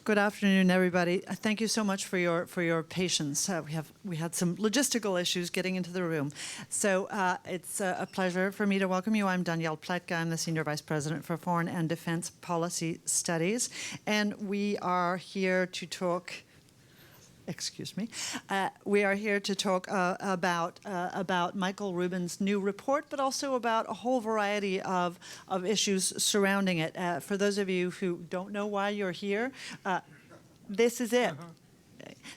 Good afternoon, everybody. Thank you so much for your patience. We had some logistical issues getting into the room, so it's a pleasure for me to welcome you. I'm Danielle Pletka. I'm the Senior Vice President for Foreign and Defense Policy Studies, and we are here to talk. Excuse me. We are here to talk about Michael Rubin's new report, but also about a whole variety of issues surrounding it. For those of you who don't know why you're here, this is it.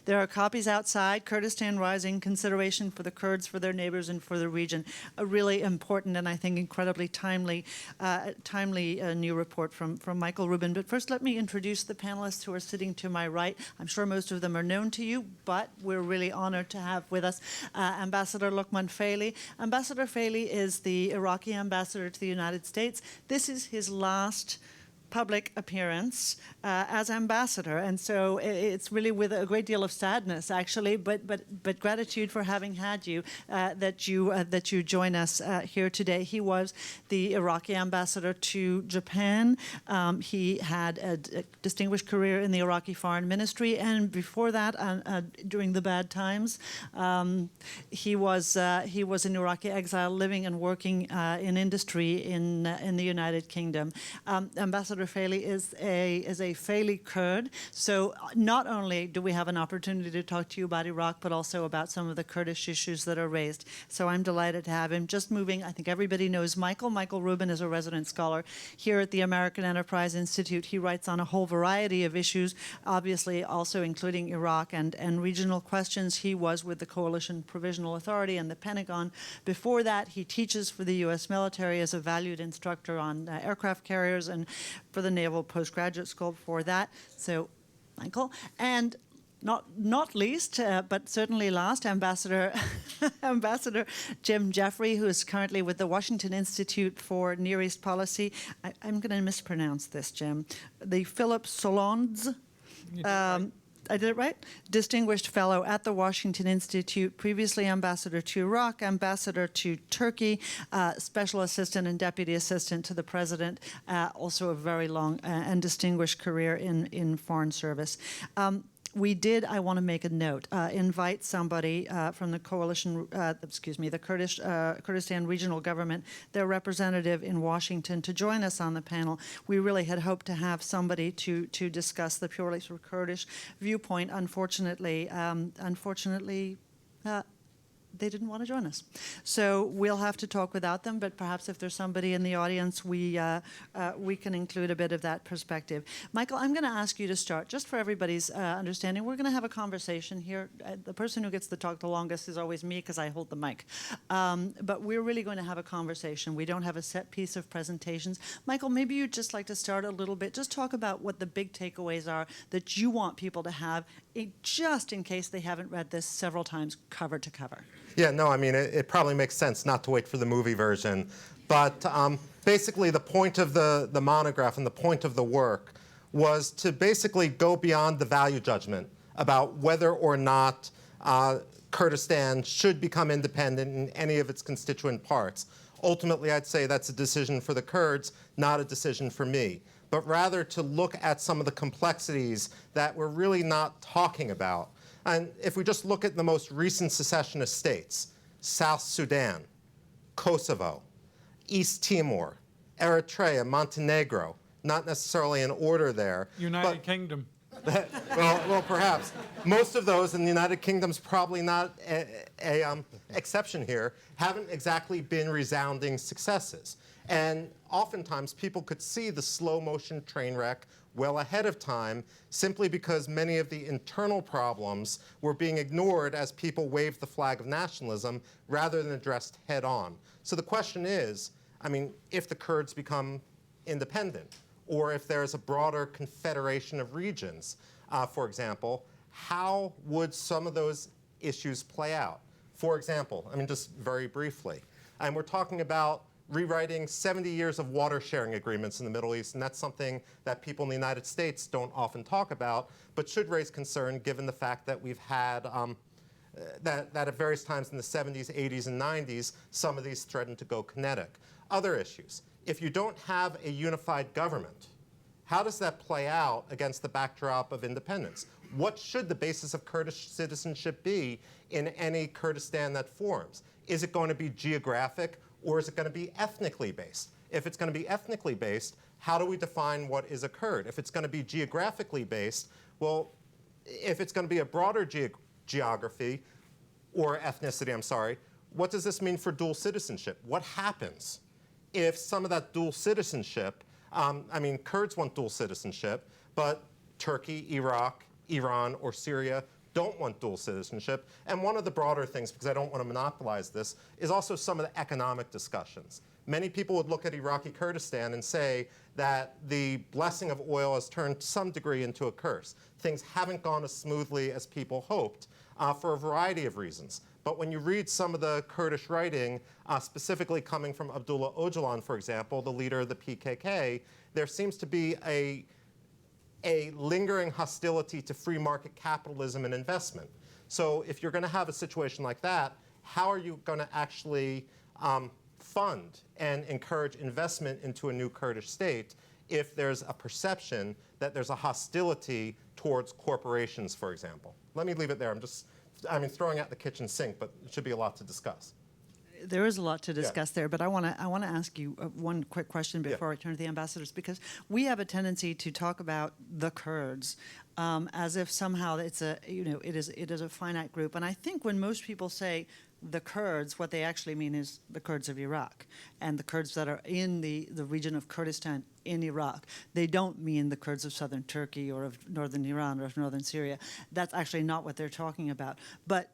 There are copies outside, Kurdistan Rising, Consideration for the Kurds, for their neighbors, and for the region. A really important and I think incredibly timely new report from Michael Rubin. But first, let me introduce the panelists who are sitting to my right. I'm sure most of them are known to you, but we're really honored to have with us Ambassador Lokman Faili. Ambassador Faili is the Iraqi ambassador to the United States. This is his last public appearance as ambassador, and so it's really with a great deal of sadness, actually, but gratitude for having had you that you join us here today. He was the Iraqi ambassador to Japan. He had a distinguished career in the Iraqi Foreign Ministry, and before that, during the bad times, he was in Iraqi exile, living and working in industry in the United Kingdom. Ambassador Faili is a Faili Kurd, so not only do we have an opportunity to talk to you about Iraq, but also about some of the Kurdish issues that are raised. So I'm delighted to have him. Just moving, I think everybody knows Michael. Michael Rubin is a resident scholar here at the American Enterprise Institute. He writes on a whole variety of issues, obviously also including Iraq and regional questions. He was with the Coalition Provisional Authority and the Pentagon. Before that, he teaches for the U.S. military as a valued instructor on aircraft carriers and for the Naval Postgraduate School before that. So, Michael. And not least, but certainly last, Ambassador Jim Jeffrey, who is currently with the Washington Institute for Near East Policy. I'm going to mispronounce this, Jim. The Philip Solondz. I did it right? Distinguished Fellow at the Washington Institute, previously Ambassador to Iraq, Ambassador to Turkey, Special Assistant and Deputy Assistant to the President, also a very long and distinguished career in Foreign Service. We did, I want to make a note, invite somebody from the coalition, the Kurdistan Regional Government, their representative in Washington, to join us on the panel. We really had hoped to have somebody to discuss the purely sort of Kurdish viewpoint. Unfortunately, they didn't want to join us. So we'll have to talk without them, but perhaps if there's somebody in the audience, we can include a bit of that perspective. Michael, I'm going to ask you to start, just for everybody's understanding. We're going to have a conversation here. The person who gets to talk the longest is always me because I hold the mic. But we're really going to have a conversation. We don't have a set piece of presentations. Michael, maybe you'd just like to start a little bit. Just talk about what the big takeaways are that you want people to have, just in case they haven't read this several times, cover to cover. Yeah, no, I mean, it probably makes sense not to wait for the movie version. But basically, the point of the monograph and the point of the work was to basically go beyond the value judgment about whether or not Kurdistan should become independent in any of its constituent parts. Ultimately, I'd say that's a decision for the Kurds, not a decision for me, but rather to look at some of the complexities that we're really not talking about. And if we just look at the most recent secessionist states, South Sudan, Kosovo, East Timor, Eritrea, Montenegro, not necessarily in order there. United Kingdom. well, perhaps. Most of those, and the United Kingdom's probably not an exception here, haven't exactly been resounding successes. And oftentimes, people could see the slow-motion train wreck well ahead of time, simply because many of the internal problems were being ignored as people waved the flag of nationalism rather than addressed head-on. So the question is, I mean, if the Kurds become independent, or if there's a broader confederation of regions, for example, how would some of those issues play out? For example, I mean, just very briefly, and we're talking about rewriting 70 years of water sharing agreements in the Middle East, and that's something that people in the United States don't often talk about, but should raise concern given the fact that we've had, that at various times in the 70s, 80s, and 90s, some of these threatened to go kinetic. Other issues. If you don't have a unified government How does that play out against the backdrop of independence? What should the basis of Kurdish citizenship be in any Kurdistan that forms? Is it going to be geographic, or is it going to be ethnically based? If it's going to be ethnically based, how do we define what is a Kurd? If it's going to be geographically based, well, if it's going to be a broader geography, or ethnicity, I'm sorry, what does this mean for dual citizenship? What happens if some of that dual citizenship, Kurds want dual citizenship, but Turkey, Iraq, Iran, or Syria don't want dual citizenship? And one of the broader things, because I don't want to monopolize this, is also some of the economic discussions. Many people would look at Iraqi Kurdistan and say that the blessing of oil has turned to some degree into a curse. Things haven't gone as smoothly as people hoped for a variety of reasons. But when you read some of the Kurdish writing, specifically coming from Abdullah Öcalan, for example, the leader of the PKK, there seems to be a lingering hostility to free market capitalism and investment. So if you're going to have a situation like that, how are you going to actually fund and encourage investment into a new Kurdish state if there's a perception that there's a hostility towards corporations, for example? Let me leave it there. I'm throwing out the kitchen sink, but it should be a lot to discuss. There is a lot to discuss there, but I want to ask you one quick question before I turn to the ambassadors, because we have a tendency to talk about the Kurds as if somehow it is a finite group. And I think when most people say the Kurds, what they actually mean is the Kurds of Iraq and the Kurds that are in the region of Kurdistan in Iraq. They don't mean the Kurds of southern Turkey or of northern Iran or of northern Syria. That's actually not what they're talking about. But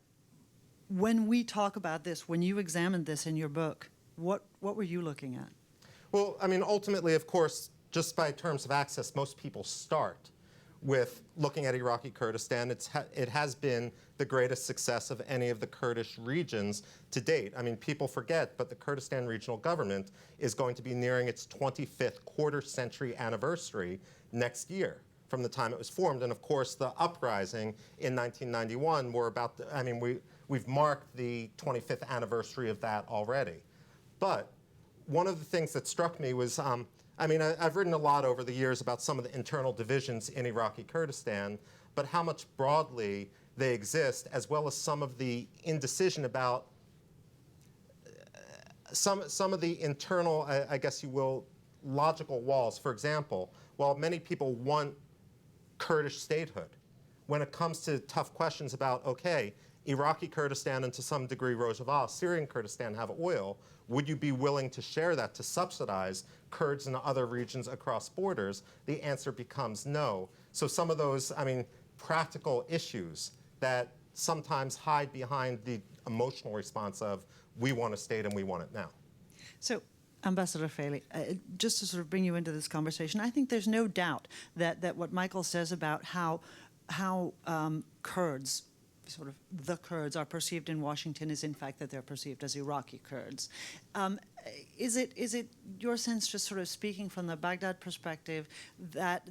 when we talk about this, when you examined this in your book, what were you looking at? Well, ultimately, of course, just by terms of access, most people start with looking at Iraqi Kurdistan. It has been the greatest success of any of the Kurdish regions to date. People forget, but the Kurdistan Regional Government is going to be nearing its 25th quarter-century anniversary next year from the time it was formed. And of course, the uprising in 1991 were about, we've marked the 25th anniversary of that already. But one of the things that struck me was, I've written a lot over the years about some of the internal divisions in Iraqi Kurdistan, but how much broadly they exist, as well as some of the indecision about some of the internal, I guess you will, logical walls. For example, while many people want Kurdish statehood, when it comes to tough questions about, okay, Iraqi Kurdistan and to some degree Rojava, Syrian Kurdistan have oil, would you be willing to share that to subsidize Kurds in other regions across borders? The answer becomes no. So some of those, practical issues that sometimes hide behind the emotional response of, we want a state and we want it now. So, Ambassador Faley, just to sort of bring you into this conversation, I think there's no doubt that what Michael says about how Kurds, sort of the Kurds, are perceived in Washington is in fact that they're perceived as Iraqi Kurds. Is it your sense, just sort of speaking from the Baghdad perspective, that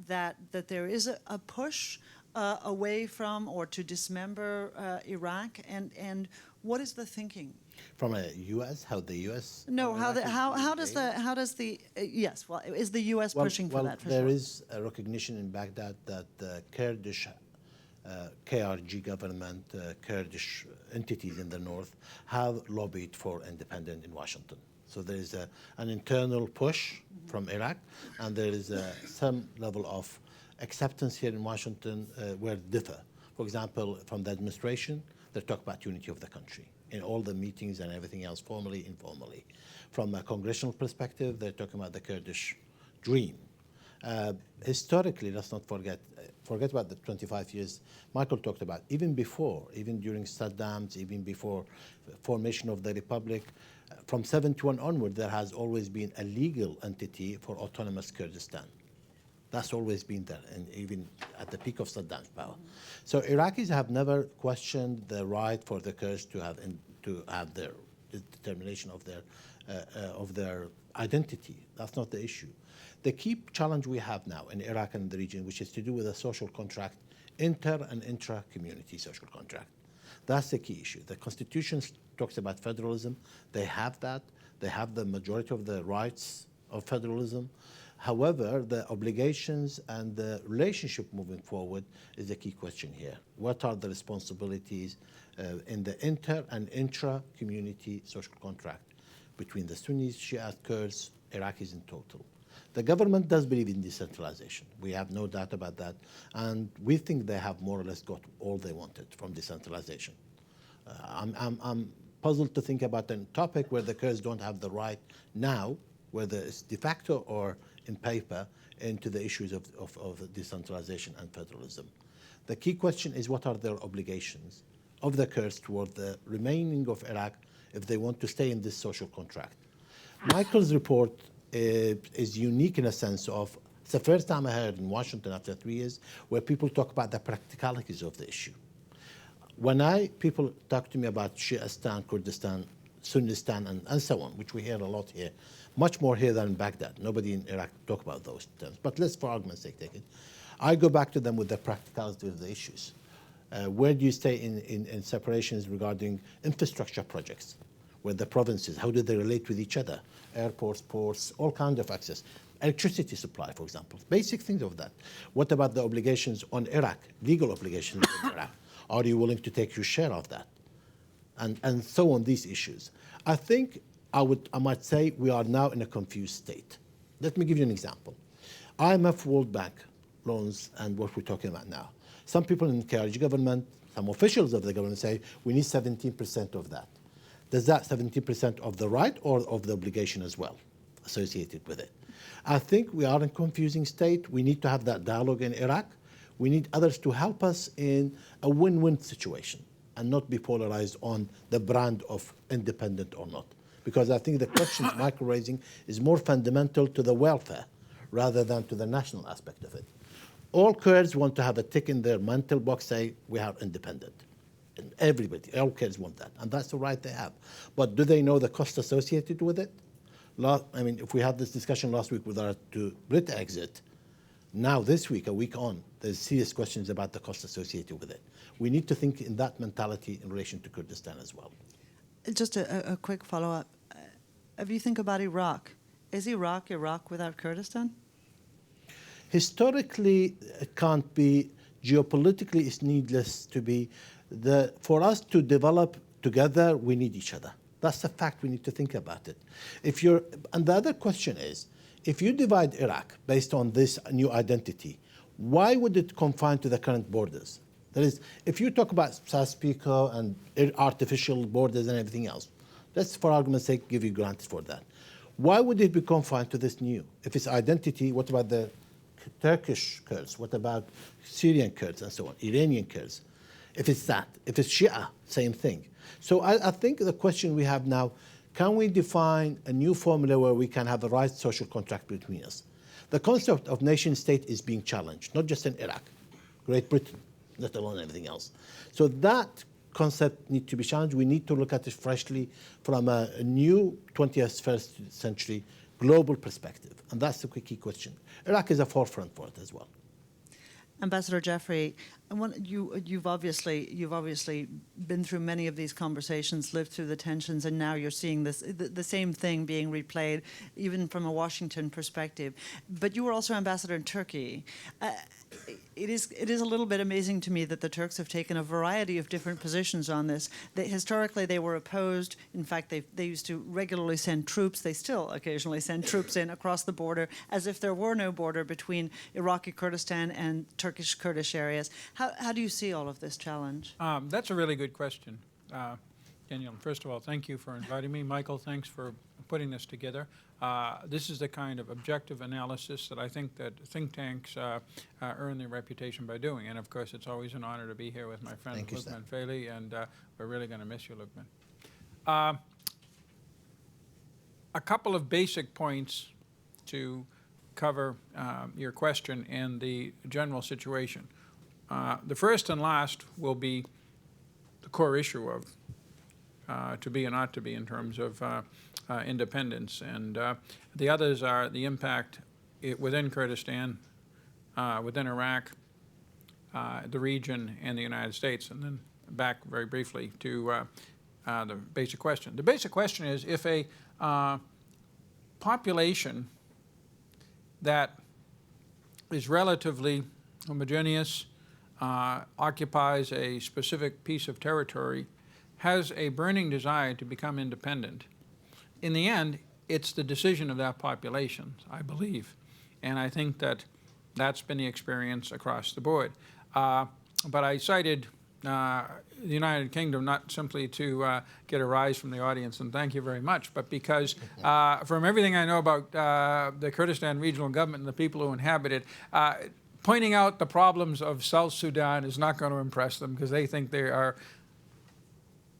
there is a push away from or to dismember Iraq, and what is the thinking? From a U.S., how the U.S. No, how does the yes? Well, is the U.S. pushing for that? There is a recognition in Baghdad that the Kurdish KRG government, Kurdish entities in the north, have lobbied for independence in Washington. So there is an internal push from Iraq, and there is some level of acceptance here in Washington where it differ. For example, from the administration, they talk about unity of the country in all the meetings and everything else, formally, informally. From a congressional perspective, they're talking about the Kurdish dream. Historically, let's not forget about the 25 years Michael talked about. Even before, even during Saddam's, even before formation of the republic, from 71 onward, there has always been a legal entity for autonomous Kurdistan. That's always been there, and even at the peak of Saddam's power. So Iraqis have never questioned the right for the Kurds to have their determination of their identity. That's not the issue. The key challenge we have now in Iraq and the region, which is to do with a social contract, inter and intra-community social contract. That's the key issue. The Constitution talks about federalism. They have that. They have the majority of the rights of federalism. However, the obligations and the relationship moving forward is a key question here. What are the responsibilities in the inter and intra-community social contract between the Sunnis, Shias, Kurds, Iraqis in total? The government does believe in decentralization. We have no doubt about that. And we think they have more or less got all they wanted from decentralization. I'm puzzled to think about a topic where the Kurds don't have the right now, whether it's de facto or in paper, into the issues of decentralization and federalism. The key question is, what are their obligations of the Kurds toward the remaining of Iraq if they want to stay in this social contract? Michael's report is unique in a sense of, it's the first time I heard in Washington after 3 years where people talk about the practicalities of the issue. When people talk to me about Shiistan, Kurdistan, Sunnistan, and so on, which we hear a lot here, much more here than in Baghdad. Nobody in Iraq talk about those terms. But let's, for argument's sake, take it. I go back to them with the practicality of the issues. Where do you stay in separations regarding infrastructure projects? Where the provinces, how do they relate with each other? Airports, ports, all kinds of access. Electricity supply, for example. Basic things of that. What about the obligations on Iraq, legal obligations on Iraq? Are you willing to take your share of that? And so on, these issues. I think I might say we are now in a confused state. Let me give you an example. IMF, World Bank loans and what we're talking about now. Some people in the KRG government, some officials of the government say we need 17% of that. Does that 17% of the right or of the obligation as well associated with it? I think we are in a confusing state. We need to have that dialogue in Iraq. We need others to help us in a win-win situation and not be polarized on the brand of independent or not. Because I think the question Michael raising is more fundamental to the welfare rather than to the national aspect of it. All Kurds want to have a tick in their mental box, say we are independent. And everybody, all Kurds want that. And that's the right they have. But do they know the cost associated with it? I mean, if we had this discussion last week with our to Brit exit, now this week, a week on, there's serious questions about the cost associated with it. We need to think in that mentality in relation to Kurdistan as well. Just a quick follow-up. If you think about Iraq, is Iraq without Kurdistan? Historically, it can't be. Geopolitically, it's needless to be. For us to develop together, we need each other. That's the fact. We need to think about it. And the other question is, if you divide Iraq based on this new identity, why would it confine to the current borders? That is, if you talk about South-Pico and artificial borders and everything else, let's, for argument's sake, give you granted for that. Why would it be confined to this new? If it's identity, what about the Turkish Kurds? What about Syrian Kurds and so on, Iranian Kurds? If it's that, if it's Shia, same thing. So I think the question we have now, can we define a new formula where we can have a right social contract between us? The concept of nation state is being challenged, not just in Iraq, Great Britain, let alone everything else. So that concept needs to be challenged. We need to look at it freshly from a new 21st century global perspective. And that's the key question. Iraq is a forefront for it as well. Ambassador Jeffrey, you've obviously been through many of these conversations, lived through the tensions, and now you're seeing the same thing being replayed, even from a Washington perspective. But you were also ambassador in Turkey. It is a little bit amazing to me that the Turks have taken a variety of different positions on this. Historically, they were opposed. In fact, they used to regularly send troops. They still occasionally send troops in across the border, as if there were no border between Iraqi Kurdistan and Turkish Kurdish areas. How do you see all of this challenge? That's a really good question, Danielle. First of all, thank you for inviting me. Michael, thanks for putting this together. This is the kind of objective analysis that I think that think tanks earn their reputation by doing. And of course, it's always an honor to be here with my friend Lukman Faili, and we're really going to miss you, Lukman. A couple of basic points to cover your question and the general situation. The first and last will be the core issue of to be or not to be in terms of independence. And the others are the impact within Kurdistan, within Iraq, the region, and the United States. And then back very briefly to the basic question. The basic question is if a population that is relatively homogeneous, occupies a specific piece of territory, has a burning desire to become independent. In the end, it's the decision of that population, I believe. And I think that that's been the experience across the board. But I cited the United Kingdom not simply to get a rise from the audience, and thank you very much, but because from everything I know about the Kurdistan regional government and the people who inhabit it, pointing out the problems of South Sudan is not going to impress them because they think they are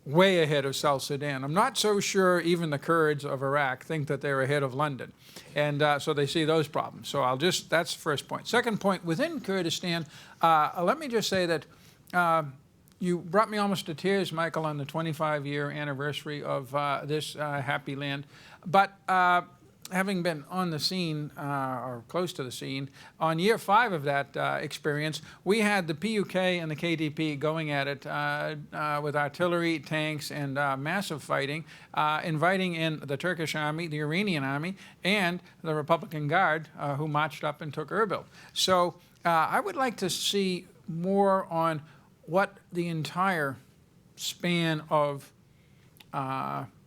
way ahead of South Sudan. I'm not so sure even the Kurds of Iraq think that they're ahead of London. And so they see those problems. So that's the first point. Second point, within Kurdistan, let me just say that you brought me almost to tears, Michael, on the 25-year anniversary of this happy land. But having been on the scene, or close to the scene, on year 5 of that experience, we had the PUK and the KDP going at it with artillery, tanks, and massive fighting, inviting in the Turkish army, the Iranian army, and the Republican Guard, who marched up and took Erbil. So I would like to see more on what the entire span of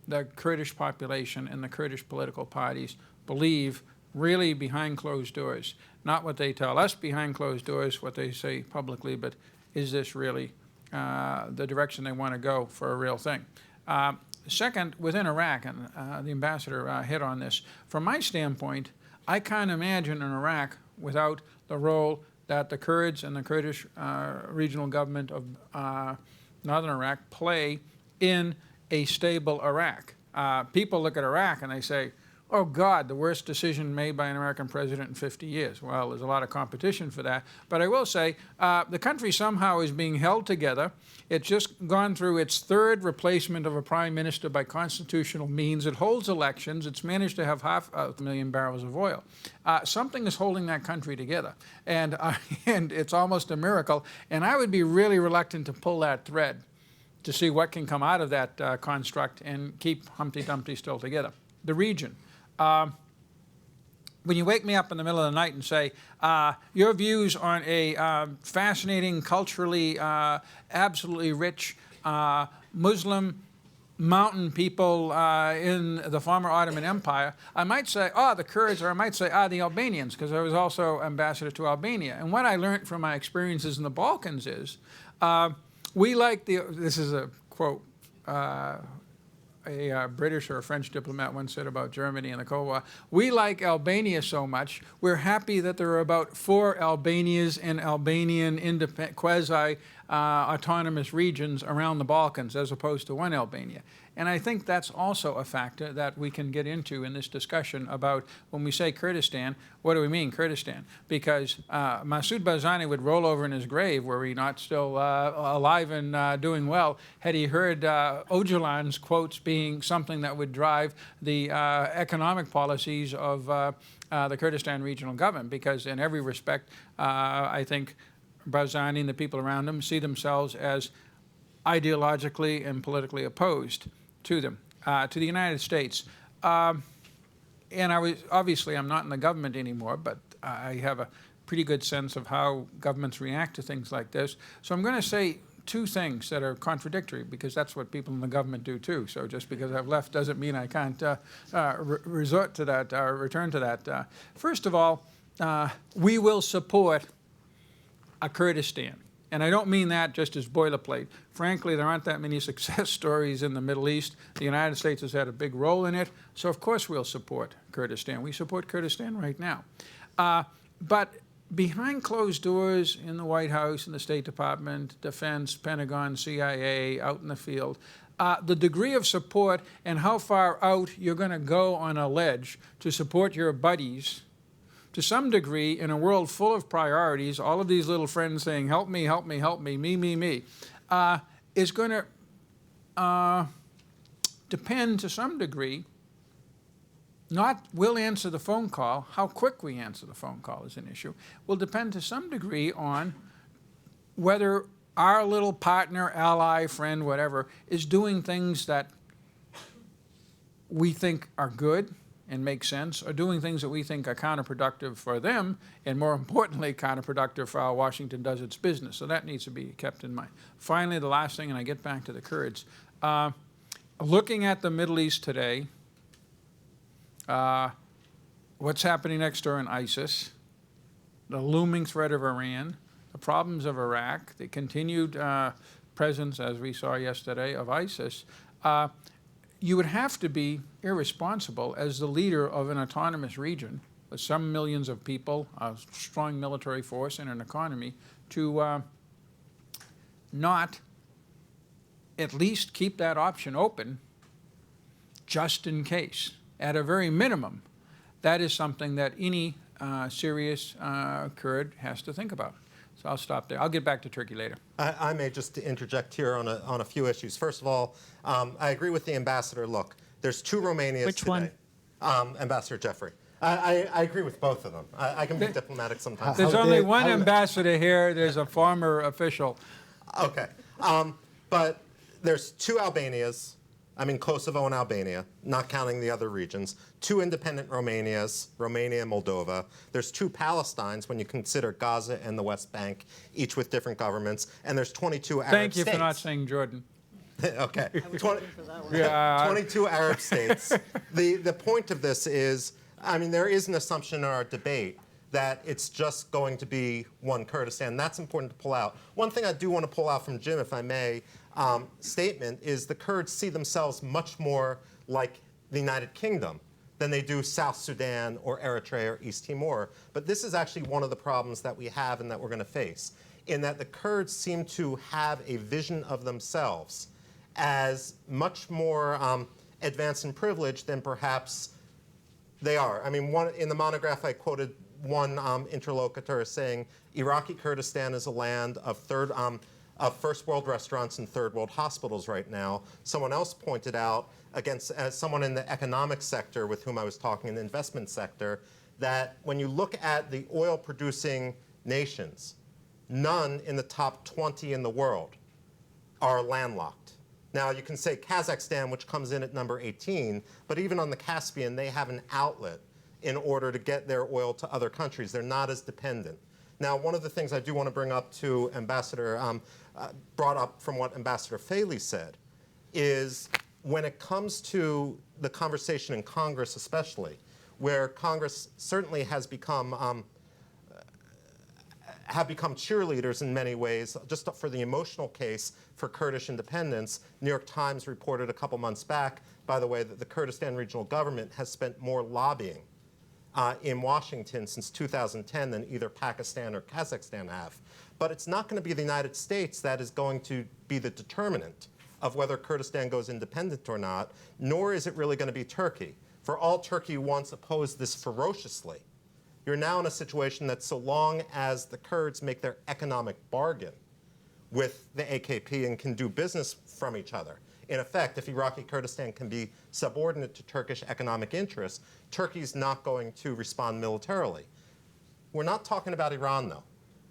the Kurdish population and the Kurdish political parties believe really behind closed doors. Not what they tell us behind closed doors, what they say publicly, but is this really the direction they want to go for a real thing? Second, within Iraq, and the ambassador hit on this, from my standpoint, I can't imagine an Iraq without the role that the Kurds and the Kurdish regional government of northern Iraq play in a stable Iraq. People look at Iraq and they say, oh God, the worst decision made by an American president in 50 years. Well, there's a lot of competition for that. But I will say, the country somehow is being held together. It's just gone through its 3rd replacement of a prime minister by constitutional means. It holds elections. It's managed to have 500,000 barrels of oil. Something is holding that country together. And it's almost a miracle. And I would be really reluctant to pull that thread to see what can come out of that construct and keep Humpty Dumpty still together. The region. When you wake me up in the middle of the night and say, your views on a fascinating, culturally absolutely rich Muslim mountain people in the former Ottoman Empire, I might say, the Kurds, or I might say, the Albanians, because I was also ambassador to Albania. And what I learned from my experiences in the Balkans is, we like this is a quote, a British or a French diplomat once said about Germany in the Cold War, we like Albania so much, we're happy that there are about 4 Albanias and Albanian quasi-autonomous regions around the Balkans as opposed to 1 Albania. And I think that's also a factor that we can get into in this discussion about when we say Kurdistan, what do we mean Kurdistan? Because Masoud Barzani would roll over in his grave, were he not still alive and doing well, had he heard Öcalan's quotes being something that would drive the economic policies of the Kurdistan regional government. Because in every respect, I think Barzani and the people around him see themselves as ideologically and politically opposed to them, to the United States. And obviously I'm not in the government anymore, but I have a pretty good sense of how governments react to things like this. So I'm going to say 2 things that are contradictory, because that's what people in the government do too. So just because I've left doesn't mean I can't resort to that, or return to that. First of all, we will support a Kurdistan. And I don't mean that just as boilerplate. Frankly, there aren't that many success stories in the Middle East. The United States has had a big role in it. So of course we'll support Kurdistan. We support Kurdistan right now. But behind closed doors in the White House, in the State Department, Defense, Pentagon, CIA, out in the field, the degree of support and how far out you're going to go on a ledge to support your buddies, to some degree, in a world full of priorities, all of these little friends saying, help me, help me, help me, me, is going to depend to some degree, not will answer the phone call, how quick we answer the phone call is an issue, will depend to some degree on whether our little partner, ally, friend, whatever, is doing things that we think are good, and make sense, or doing things that we think are counterproductive for them, and more importantly, counterproductive for how Washington does its business. So that needs to be kept in mind. Finally, the last thing, and I get back to the Kurds. Looking at the Middle East today, what's happening next door in ISIS, the looming threat of Iran, the problems of Iraq, the continued presence, as we saw yesterday, of ISIS, you would have to be irresponsible as the leader of an autonomous region with some millions of people, a strong military force, and an economy to not at least keep that option open just in case. At a very minimum, that is something that any serious Kurd has to think about. So I'll stop there. I'll get back to Turkey later. I may just interject here on a few issues. First of all, I agree with the ambassador. Look, there's two Romanias Which today. one? Ambassador Jeffrey. I agree with both of them. I can be diplomatic sometimes. There's only one ambassador here. There's a former official. Okay. But there's two Albanias. I mean, Kosovo and Albania, not counting the other regions. Two independent Romanias, Romania and Moldova. There's two Palestines when you consider Gaza and the West Bank, each with different governments. And there's 22 Arab Thank you states. for not saying Jordan. Okay. 22 Yeah. Arab states. The point of this is, I mean, there is an assumption in our debate that it's just going to be one Kurdistan. That's important to pull out. One thing I do want to pull out from Jim, if I may, statement is the Kurds see themselves much more like the United Kingdom than they do South Sudan or Eritrea or East Timor. But this is actually one of the problems that we have and that we're going to face, in that the Kurds seem to have a vision of themselves as much more advanced and privileged than perhaps they are. I mean, in the monograph I quoted one interlocutor as saying Iraqi Kurdistan is a land of first world restaurants and third world hospitals right now. Someone else pointed out, someone in the economic sector with whom I was talking, in the investment sector, that when you look at the oil producing nations, none in the top 20 in the world are landlocked. Now you can say Kazakhstan, which comes in at number 18, but even on the Caspian, they have an outlet in order to get their oil to other countries. They're not as dependent. Now, one of the things I do want to bring up to Ambassador, brought up from what Ambassador Faley said, is when it comes to the conversation in Congress especially, where Congress certainly has have become cheerleaders in many ways, just for the emotional case for Kurdish independence. New York Times reported a couple months back, by the way, that the Kurdistan regional government has spent more lobbying in Washington since 2010 than either Pakistan or Kazakhstan have. But it's not going to be the United States that is going to be the determinant of whether Kurdistan goes independent or not, nor is it really going to be Turkey. For all Turkey once opposed this ferociously, you're now in a situation that so long as the Kurds make their economic bargain with the AKP and can do business from each other, in effect, if Iraqi Kurdistan can be subordinate to Turkish economic interests, Turkey's not going to respond militarily. We're not talking about Iran, though.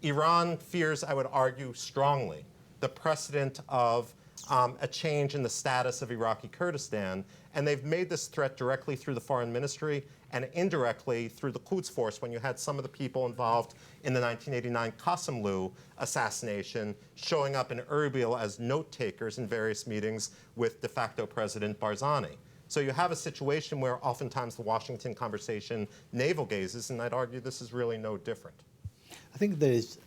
Iran fears, I would argue strongly, the precedent of a change in the status of Iraqi Kurdistan, and they've made this threat directly through the foreign ministry and indirectly through the Quds Force when you had some of the people involved in the 1989 Qassemlu assassination showing up in Erbil as note takers in various meetings with de facto President Barzani. So you have a situation where oftentimes the Washington conversation navel gazes, and I'd argue this is really no different. I think there is,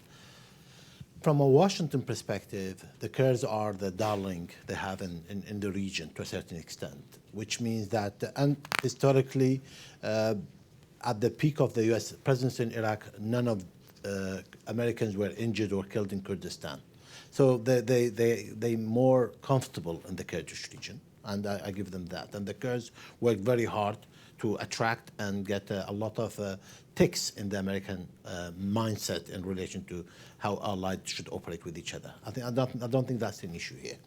from a Washington perspective, the Kurds are the darling they have in the region to a certain extent, which means that, and historically, at the peak of the U.S. presence in Iraq, none of Americans were injured or killed in Kurdistan. So they're more comfortable in the Kurdish region, and I give them that. And the Kurds work very hard to attract and get a lot of ticks in the American mindset in relation to how allies should operate with each other. I don't think that's an issue here.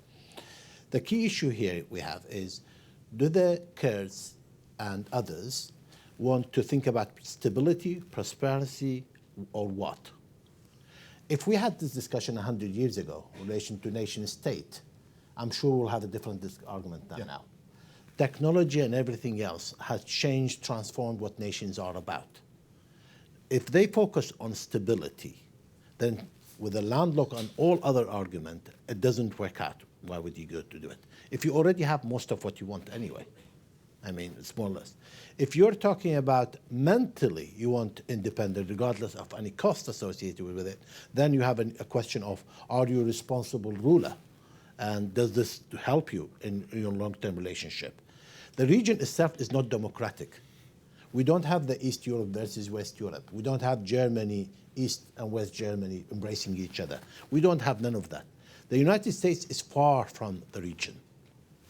The key issue here we have is, do the Kurds and others want to think about stability, prosperity, or what? If we had this discussion 100 years ago in relation to nation state, I'm sure we'll have a different argument than now. technology and everything else has changed, transformed what nations are about. If they focus on stability, then with a landlocked and all other argument, it doesn't work out. Why would you go to do it? If you already have most of what you want anyway. I mean, it's more or less. If you're talking about mentally you want independence regardless of any cost associated with it, then you have a question of, are you a responsible ruler? And does this help you in your long-term relationship? The region itself is not democratic. We don't have the East Europe versus West Europe. We don't have Germany, East and West Germany embracing each other. We don't have none of that. The United States is far from the region.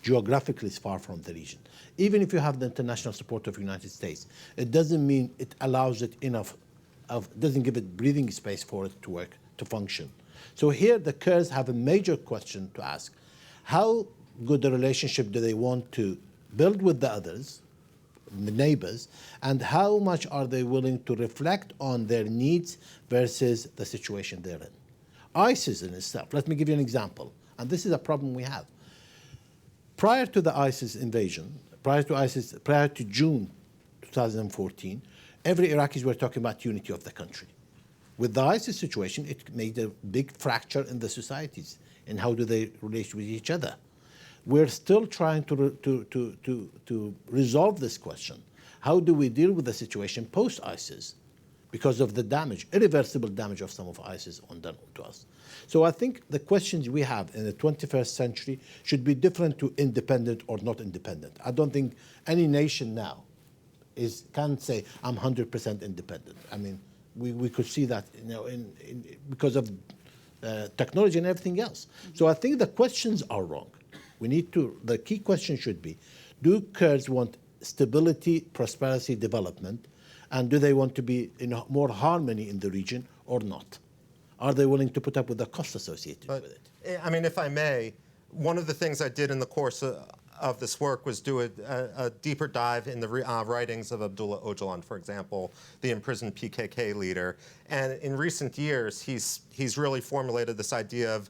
Geographically, it's far from the region. Even if you have the international support of the United States, it doesn't mean it allows it enough, doesn't give it breathing space for it to work, to function. So here the Kurds have a major question to ask. How good a relationship do they want to build with the others, the neighbors, and how much are they willing to reflect on their needs versus the situation they're in? ISIS in itself, let me give you an example, and this is a problem we have. Prior to the ISIS invasion, prior to June 2014, every Iraqis were talking about unity of the country. With the ISIS situation, it made a big fracture in the societies and how do they relate with each other. We're still trying to resolve this question. How do we deal with the situation post-ISIS because of the damage, irreversible damage of some of ISIS done to us? So I think the questions we have in the 21st century should be different to independent or not independent. I don't think any nation now can say, I'm 100% independent. I mean, we could see that because of technology and everything else. So I think the questions are wrong. The key question should be, do Kurds want stability, prosperity, development, and do they want to be in more harmony in the region or not? Are they willing to put up with the cost associated with it? I mean, if I may, one of the things I did in the course of this work was do a deeper dive in the writings of Abdullah Öcalan, for example, the imprisoned PKK leader. And in recent years, he's really formulated this idea of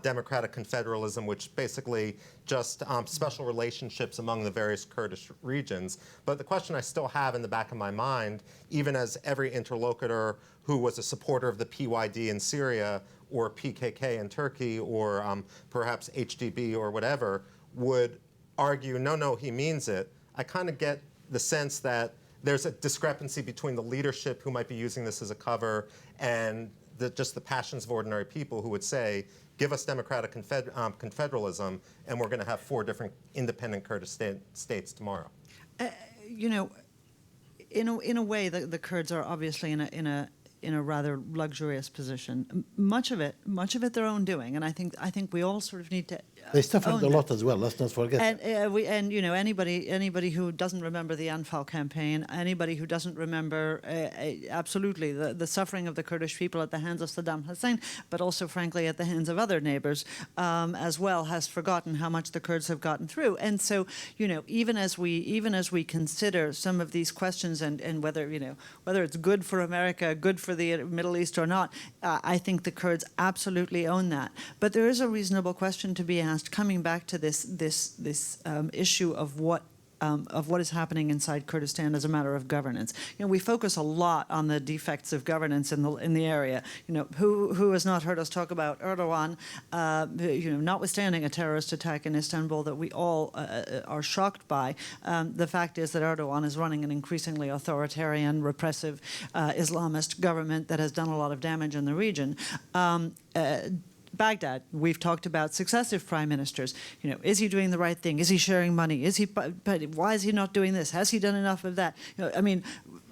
democratic confederalism, which basically just special relationships among the various Kurdish regions. But the question I still have in the back of my mind, even as every interlocutor who was a supporter of the PYD in Syria or PKK in Turkey or perhaps HDB or whatever, would argue, no, he means it. I kind of get the sense that there's a discrepancy between the leadership who might be using this as a cover and just the passions of ordinary people who would say, give us democratic confederalism and we're going to have 4 different independent Kurdish states tomorrow. You know, in a way, the Kurds are obviously in a rather luxurious position. Much of it their own doing, and I think we all sort of need to. They suffered a lot as well. Let's not forget. And you know, anybody who doesn't remember the Anfal campaign, anybody who doesn't remember absolutely the suffering of the Kurdish people at the hands of Saddam Hussein, but also frankly at the hands of other neighbors as well, has forgotten how much the Kurds have gotten through. And so, you know, even as we consider some of these questions and whether it's good for America, good for the Middle East or not, I think the Kurds absolutely own that. But there is a reasonable question to be asked, coming back to this issue of what is happening inside Kurdistan as a matter of governance. You know, we focus a lot on the defects of governance in the area. You know, who has not heard us talk about Erdogan? You know, notwithstanding a terrorist attack in Istanbul that we all are shocked by, the fact is that Erdogan is running an increasingly authoritarian, repressive Islamist government that has done a lot of damage in the region. Baghdad, we've talked about successive prime ministers. You know, is he doing the right thing? Is he sharing money? Why is he not doing this? Has he done enough of that? You know, I mean,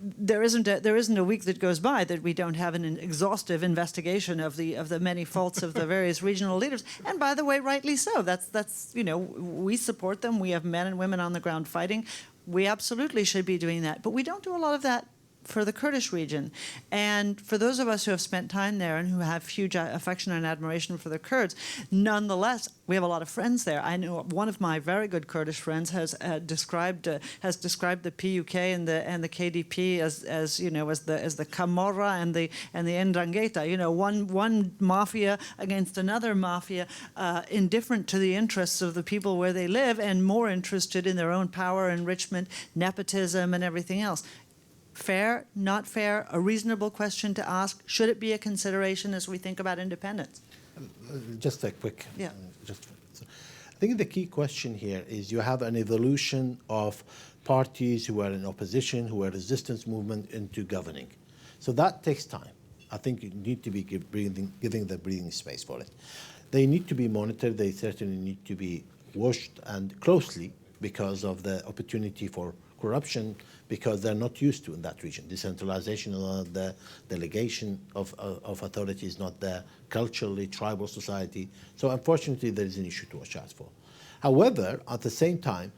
there isn't a week that goes by that we don't have an exhaustive investigation of the many faults of the various regional leaders. And by the way, rightly so. That's you know, we support them. We have men and women on the ground fighting. We absolutely should be doing that. But we don't do a lot of that for the Kurdish region. And for those of us who have spent time there and who have huge affection and admiration for the Kurds, nonetheless, we have a lot of friends there. I know one of my very good Kurdish friends has described the PUK and the KDP as you know, as the Camorra and the Ndrangheta. You know, one mafia against another mafia, indifferent to the interests of the people where they live and more interested in their own power, enrichment, nepotism, and everything else. Fair, not fair, a reasonable question to ask. Should it be a consideration as we think about independence? Just a quick. Yeah. I think the key question here is you have an evolution of parties who are in opposition, who are resistance movement into governing. So that takes time. I think you need to be giving the breathing space for it. They need to be monitored. They certainly need to be watched and closely because of the opportunity for corruption, because they're not used to in that region. Decentralization is not the delegation of authority is not the culturally tribal society. So unfortunately, there is an issue to watch out for. However, at the same time,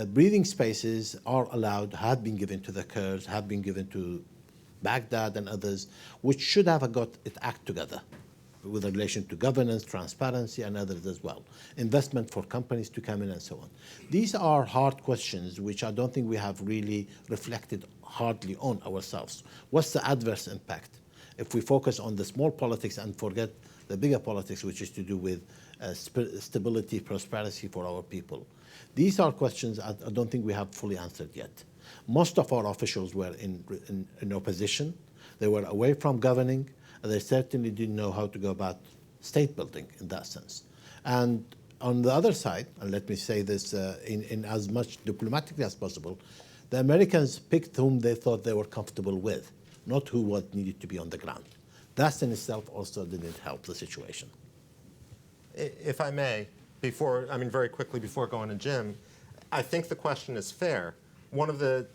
breathing spaces are allowed, have been given to the Kurds, have been given to Baghdad and others, which should have got its act together with relation to governance, transparency, and others as well. Investment for companies to come in and so on. These are hard questions which I don't think we have really reflected hardly on ourselves. What's the adverse impact if we focus on the small politics and forget the bigger politics, which is to do with stability, prosperity for our people? These are questions I don't think we have fully answered yet. Most of our officials were in opposition. They were away from governing. They certainly didn't know how to go about state building in that sense. And on the other side, and let me say this in as much diplomatically as possible, the Americans picked whom they thought they were comfortable with, not who what needed to be on the ground. That in itself also didn't help the situation. If I may, very quickly before going to Jim, I think the question is fair. One of the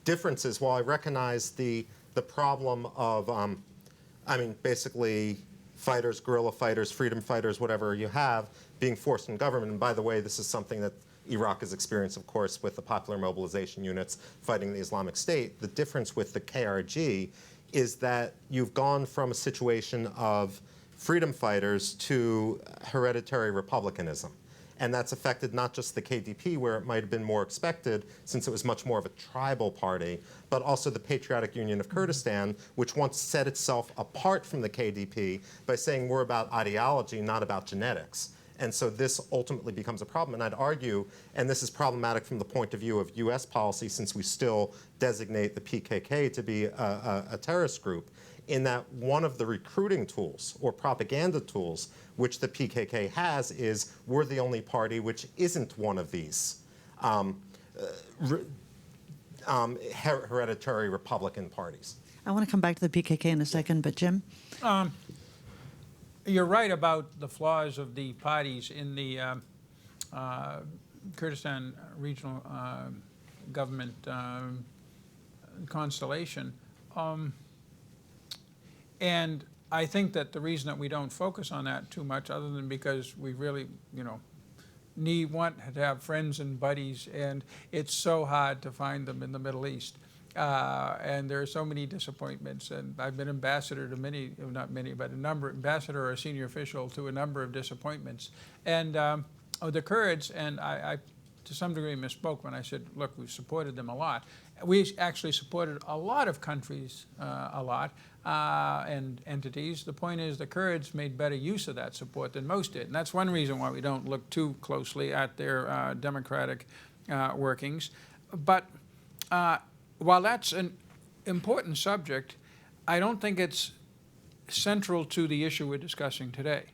differences, while I recognize the problem of basically fighters, guerrilla fighters, freedom fighters, whatever you have, being forced in government. And by the way, this is something that Iraq has experienced, of course, with the popular mobilization units fighting the Islamic State. The difference with the KRG is that you've gone from a situation of freedom fighters to hereditary republicanism. And that's affected not just the KDP, where it might have been more expected, since it was much more of a tribal party, but also the Patriotic Union of Kurdistan, which once set itself apart from the KDP by saying we're about ideology, not about genetics. And so this ultimately becomes a problem. And I'd argue, and this is problematic from the point of view of US policy, since we still designate the PKK to be a terrorist group, in that one of the recruiting tools or propaganda tools which the PKK has is we're the only party which isn't one of these hereditary Republican parties. I want to come back to the PKK in a second, but Jim? You're right about the flaws of the parties in the Kurdistan regional government constellation. And I think that the reason that we don't focus on that too much, other than because we really, want to have friends and buddies, and it's so hard to find them in the Middle East. And there are so many disappointments, and I've been ambassador to many, not many, but ambassador or senior official to a number of disappointments. And the Kurds, and I to some degree misspoke when I said, look, we've supported them a lot. We actually supported a lot of countries a lot and entities. The point is the Kurds made better use of that support than most did. And that's one reason why we don't look too closely at their democratic workings. But while that's an important subject, I don't think it's central to the issue we're discussing today.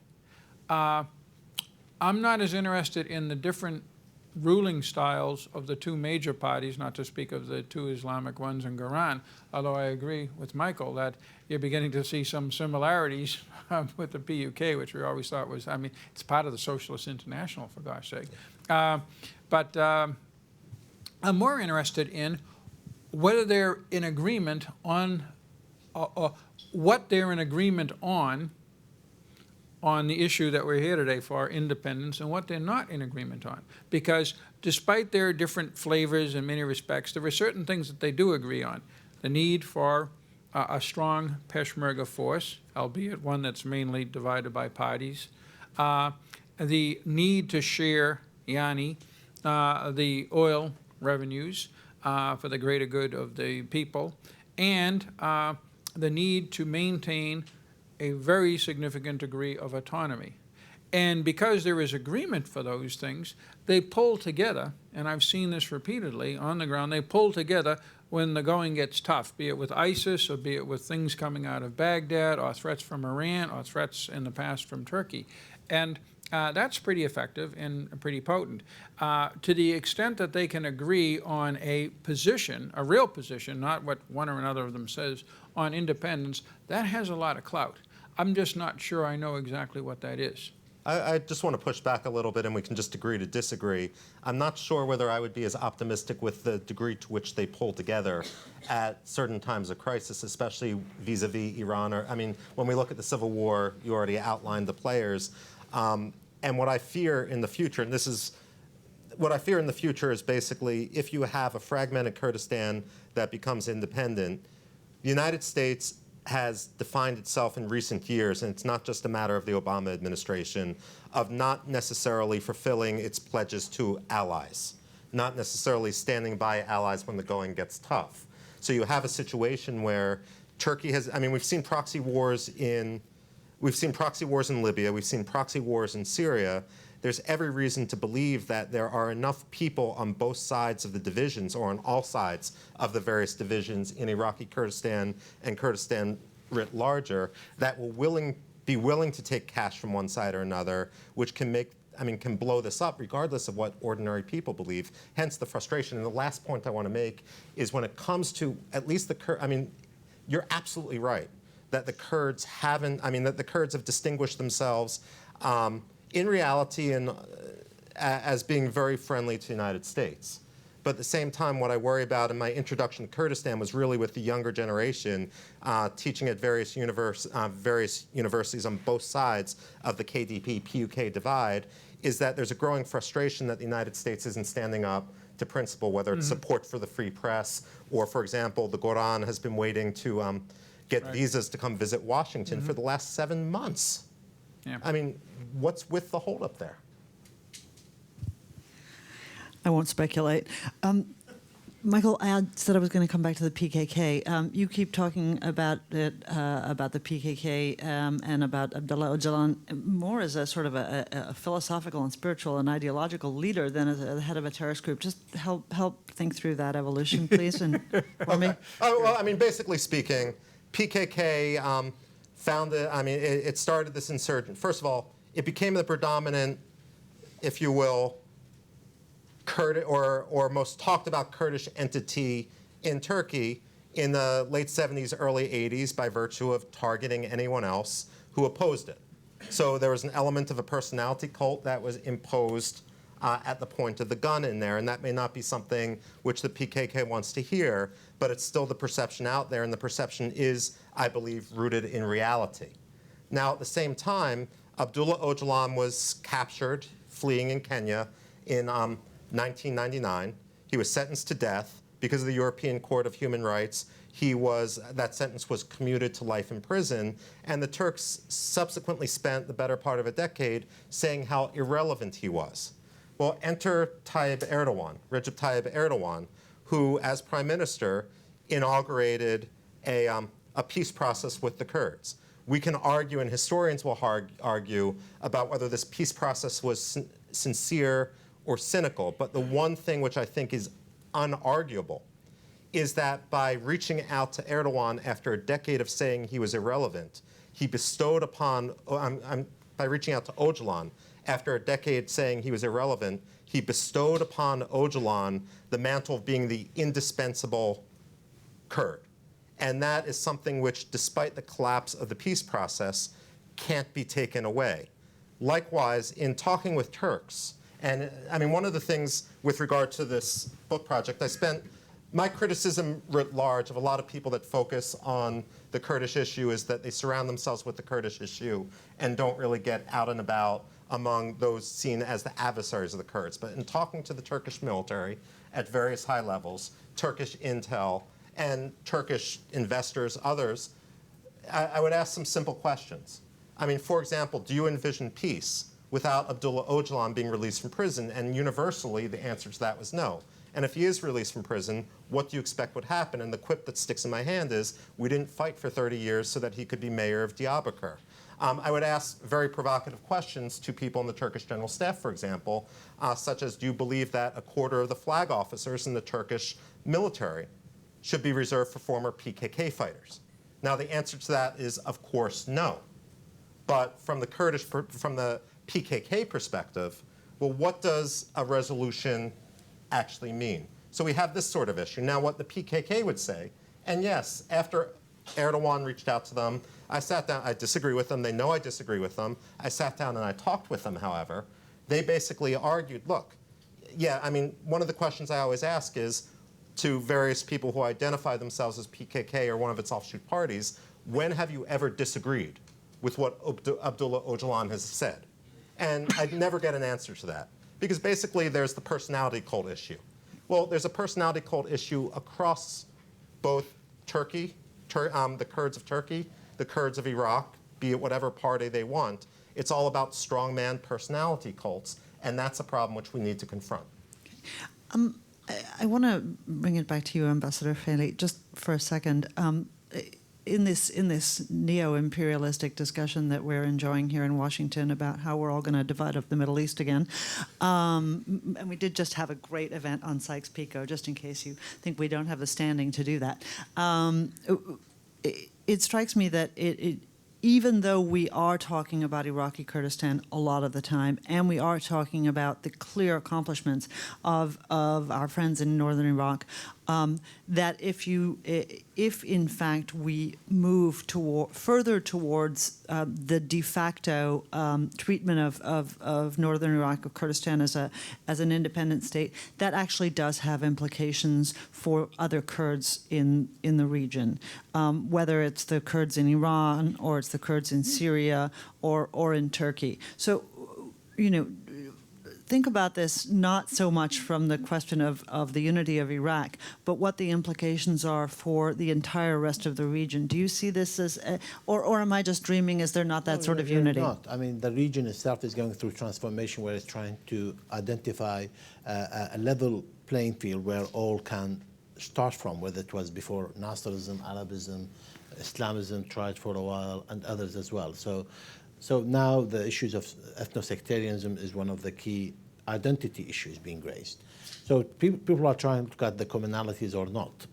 I'm not as interested in the different ruling styles of the two major parties, not to speak of the two Islamic ones in Iran, although I agree with Michael that you're beginning to see some similarities with the PUK, which we always thought was, it's part of the Socialist International, for gosh sake. But I'm more interested in whether they're in agreement on, what they're in agreement on the issue that we're here today for, independence, and what they're not in agreement on. Because despite their different flavors in many respects, there are certain things that they do agree on. the need for a strong Peshmerga force, albeit one that's mainly divided by parties, the need to share the oil revenues for the greater good of the people, and the need to maintain a very significant degree of autonomy. And because there is agreement for those things, they pull together, and I've seen this repeatedly on the ground, they pull together when the going gets tough, be it with ISIS or be it with things coming out of Baghdad or threats from Iran or threats in the past from Turkey. And that's pretty effective and pretty potent. To the extent that they can agree on a position, a real position, not what one or another of them says, on independence, that has a lot of clout. I'm just not sure I know exactly what that is. I just want to push back a little bit, and we can just agree to disagree. I'm not sure whether I would be as optimistic with the degree to which they pull together at certain times of crisis, especially vis-a-vis Iran. I mean, when we look at the civil war, you already outlined the players. And what I fear in the future, and this is what I fear in the future, is basically if you have a fragmented Kurdistan that becomes independent, the United States has defined itself in recent years, and it's not just a matter of the Obama administration, of not necessarily fulfilling its pledges to allies, not necessarily standing by allies when the going gets tough. So you have a situation where Turkey has, I mean, we've seen proxy wars in Libya, we've seen proxy wars in Syria. There's every reason to believe that there are enough people on both sides of the divisions, or on all sides of the various divisions in Iraqi Kurdistan and Kurdistan writ larger, that will be willing to take cash from one side or another, which can can blow this up regardless of what ordinary people believe, hence the frustration. And the last point I want to make is when it comes to at least the Kurds, I mean, you're absolutely right that the Kurds have distinguished themselves in reality and as being very friendly to the United States. But at the same time, what I worry about in my introduction to Kurdistan was really with the younger generation, teaching at various universities on both sides of the KDP-PUK divide, is that there's a growing frustration that the United States isn't standing up to principle, whether it's support for the free press, or, for example, the Goran has been waiting to get visas to come visit Washington for the last 7 months. Yeah. I mean, what's with the holdup there? I won't speculate. Michael, I said I was going to come back to the PKK. You keep talking about it, about the PKK and about Abdullah Öcalan more as a sort of a philosophical and spiritual and ideological leader than as a head of a terrorist group. Just help think through that evolution, please, and for me. Oh, well, I mean, basically speaking, PKK it started this insurgent. First of all, it became the predominant, if you will, or most talked about Kurdish entity in Turkey in the late 70s, early 80s by virtue of targeting anyone else who opposed it. So there was an element of a personality cult that was imposed at the point of the gun in there, and that may not be something which the PKK wants to hear, but it's still the perception out there, and the perception is, I believe, rooted in reality. Now, at the same time, Abdullah Öcalan was captured, fleeing in Kenya in 1999. He was sentenced to death because of the European Court of Human Rights. That sentence was commuted to life in prison, and the Turks subsequently spent the better part of a decade saying how irrelevant he was. Well, enter Recep Tayyip Erdogan, who, as prime minister, inaugurated a peace process with the Kurds. We can argue, and historians will argue, about whether this peace process was sincere or cynical. But the one thing which I think is unarguable is that by reaching out to Erdogan after a decade of saying he was irrelevant, he bestowed upon, by reaching out to Öcalan after a decade saying he was irrelevant, he bestowed upon Öcalan the mantle of being the indispensable Kurd. And that is something which, despite the collapse of the peace process, can't be taken away. Likewise, in talking with Turks, and I mean, one of the things with regard to this book project, my criticism writ large of a lot of people that focus on the Kurdish issue is that they surround themselves with the Kurdish issue and don't really get out and about among those seen as the adversaries of the Kurds. But in talking to the Turkish military at various high levels, Turkish intel, and Turkish investors, others, I would ask some simple questions. I mean, for example, do you envision peace without Abdullah Öcalan being released from prison? And universally, the answer to that was no. And if he is released from prison, what do you expect would happen? And the quip that sticks in my hand is, we didn't fight for 30 years so that he could be mayor of Diyarbakir. I would ask very provocative questions to people in the Turkish General Staff, for example, such as, do you believe that a quarter of the flag officers in the Turkish military should be reserved for former PKK fighters? Now, the answer to that is, of course, no. But from the PKK perspective, well, what does a resolution actually mean? So we have this sort of issue. Now, what the PKK would say, and yes, after Erdogan reached out to them, I sat down, I disagree with them, they know I disagree with them. I sat down and I talked with them, however. They basically argued, look, yeah, I mean, one of the questions I always ask is, to various people who identify themselves as PKK or one of its offshoot parties, when have you ever disagreed with what Abdullah Öcalan has said? And I'd never get an answer to that. Because basically there's the personality cult issue. Well, there's a personality cult issue across both Turkey, the Kurds of Turkey, the Kurds of Iraq, be it whatever party they want. It's all about strongman personality cults, and that's a problem which we need to confront. I want to bring it back to you, Ambassador Faley, just for a second. In this neo-imperialistic discussion that we're enjoying here in Washington about how we're all going to divide up the Middle East again, and we did just have a great event on Sykes-Picot, just in case you think we don't have the standing to do that. It strikes me that even though we are talking about Iraqi Kurdistan a lot of the time, and we are talking about the clear accomplishments of our friends in northern Iraq, that if in fact we move further towards the de facto treatment of northern Iraq, of Kurdistan as an independent state, that actually does have implications for other Kurds in the region, whether it's the Kurds in Iran or it's the Kurds in Syria or in Turkey. So, you know, think about this not so much from the question of the unity of Iraq, but what the implications are for the entire rest of the region. Do you see this as, or am I just dreaming? Is there not that sort of unity? Not. I mean, the region itself is going through transformation where it's trying to identify a level playing field where all can start from, whether it was before Nasserism, Arabism, Islamism tried for a while, and others as well. So now the issues of ethno-sectarianism is one of the key identity issues being raised. So people are trying to look at the commonalities or not.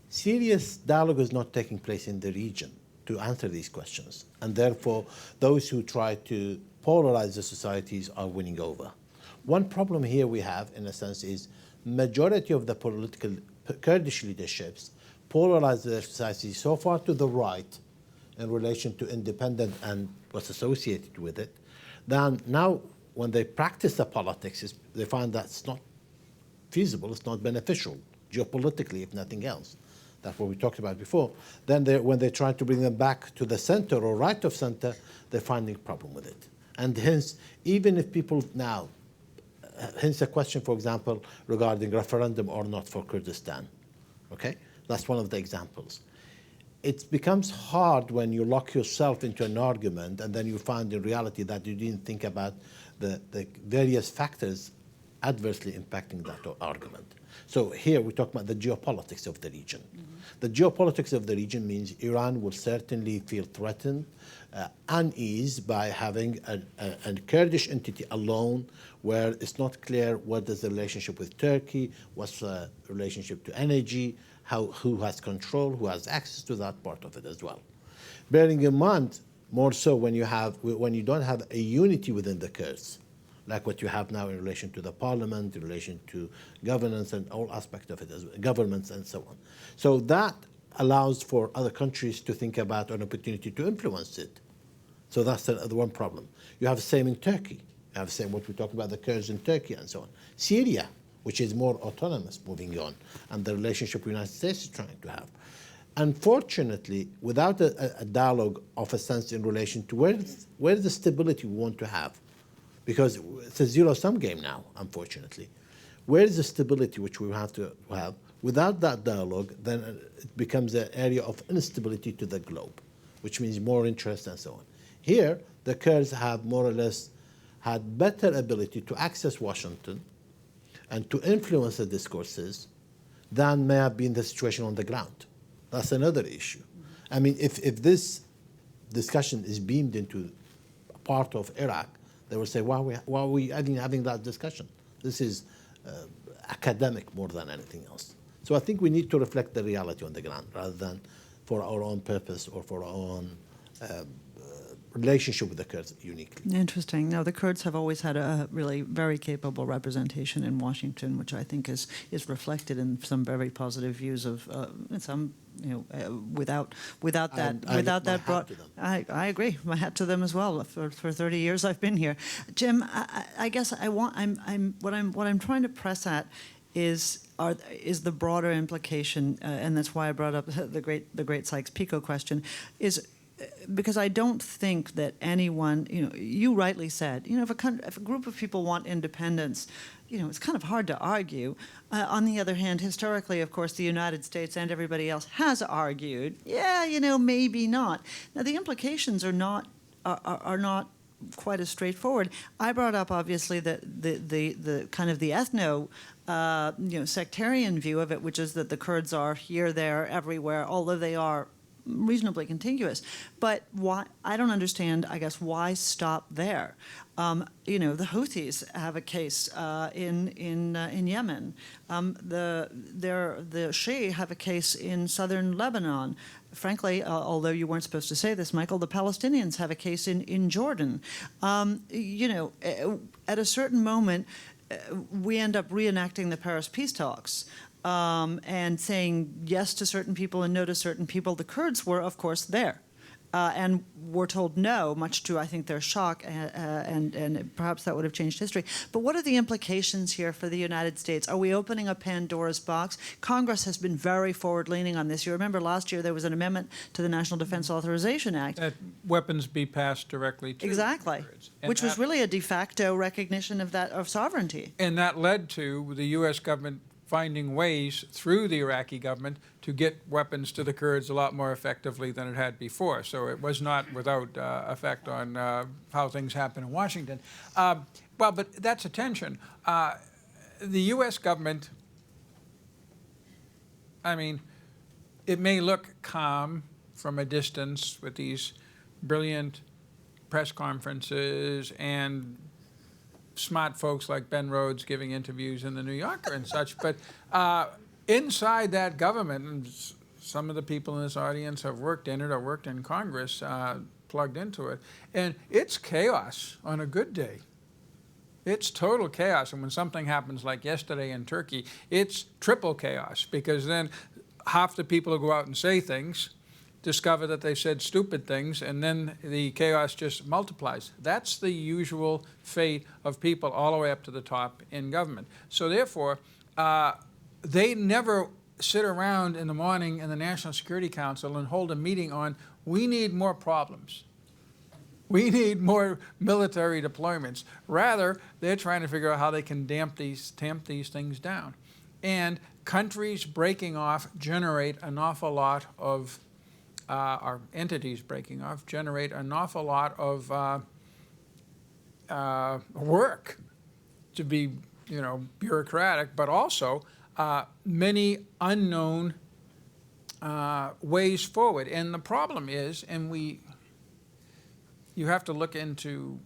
Serious dialogue is not taking place in the region to answer these questions. And therefore, those who try to polarize the societies are winning over. One problem here we have, in a sense, is majority of the political Kurdish leaderships polarize their societies so far to the right in relation to independent and what's associated with it, then now when they practice the politics, they find that it's not feasible, it's not beneficial, geopolitically, if nothing else. That's what we talked about before. Then when they try to bring them back to the center or right of center, they're finding a problem with it. And hence, even if people now, hence a question, for example, regarding referendum or not for Kurdistan, okay? That's one of the examples. It becomes hard when you lock yourself into an argument and then you find in reality that you didn't think about the various factors adversely impacting that argument. So here we talk about the geopolitics of the region. Mm-hmm. The geopolitics of the region means Iran will certainly feel threatened, unease by having a Kurdish entity alone where it's not clear what is the relationship with Turkey, what's the relationship to energy, who has control, who has access to that part of it as well. Bearing in mind, more so when you don't have a unity within the Kurds, like what you have now in relation to the parliament, in relation to governance and all aspects of it, as governments and so on. So that allows for other countries to think about an opportunity to influence it. So that's the one problem. You have the same in Turkey. You have the same what we talk about the Kurds in Turkey and so on. Syria, which is more autonomous moving on, and the relationship the United States is trying to have. Unfortunately, without a dialogue of a sense in relation to where is the stability we want to have, because it's a zero-sum game now, unfortunately. Where is the stability which we have to have Without that dialogue, then it becomes an area of instability to the globe, which means more interest and so on. Here, the Kurds have more or less had better ability to access Washington and to influence the discourses than may have been the situation on the ground. That's another issue. I mean, if this discussion is beamed into part of Iraq, they will say, why are we having that discussion? This is academic more than anything else. So I think we need to reflect the reality on the ground rather than for our own purpose or for our own relationship with the Kurds uniquely. Interesting. Now, the Kurds have always had a really very capable representation in Washington, which I think is reflected in some very positive views of some, without that broad. I agree. My hat to them as well. For 30 years I've been here. Jim, I guess what I'm trying to press at is the broader implication, and that's why I brought up the great Sykes-Picot question, is because I don't think that anyone, you rightly said, if a group of people want independence, it's kind of hard to argue. On the other hand, historically, of course, the United States and everybody else has argued, maybe not. Now, the implications are not quite as straightforward. I brought up, obviously, the kind of the ethno sectarian view of it, which is that the Kurds are here, there, everywhere, although they are reasonably contiguous. But why? I don't understand, I guess, why stop there? The Houthis have a case in Yemen. The Shia have a case in southern Lebanon. Frankly, although you weren't supposed to say this, Michael, the Palestinians have a case in Jordan. At a certain moment, we end up reenacting the Paris peace talks. And saying yes to certain people and no to certain people. The Kurds were, of course, there. And were told no, much to, I think, their shock, and perhaps that would have changed history. But what are the implications here for the United States? Are we opening a Pandora's box? Congress has been very forward-leaning on this. You remember last year there was an amendment to the National Defense Authorization Act. That weapons be passed directly to exactly, the Kurds. Which was really a de facto recognition of sovereignty. And that led to the U.S. government finding ways through the Iraqi government to get weapons to the Kurds a lot more effectively than it had before. So it was not without effect on how things happen in Washington. But that's a tension. The U.S. government, it may look calm from a distance with these brilliant press conferences and smart folks like Ben Rhodes giving interviews in the New Yorker and such, but inside that government, and some of the people in this audience have worked in it or worked in Congress, plugged into it, and it's chaos on a good day. It's total chaos, and when something happens like yesterday in Turkey, it's triple chaos, because then half the people who go out and say things discover that they said stupid things, and then the chaos just multiplies. That's the usual fate of people all the way up to the top in government. So therefore, they never sit around in the morning in the National Security Council and hold a meeting on, we need more problems. We need more military deployments. Rather, they're trying to figure out how they can tamp these things down. And countries breaking off generate an awful lot of our entities breaking off generate an awful lot of work, to be, bureaucratic, but also many unknown ways forward. And the problem is, you have to look into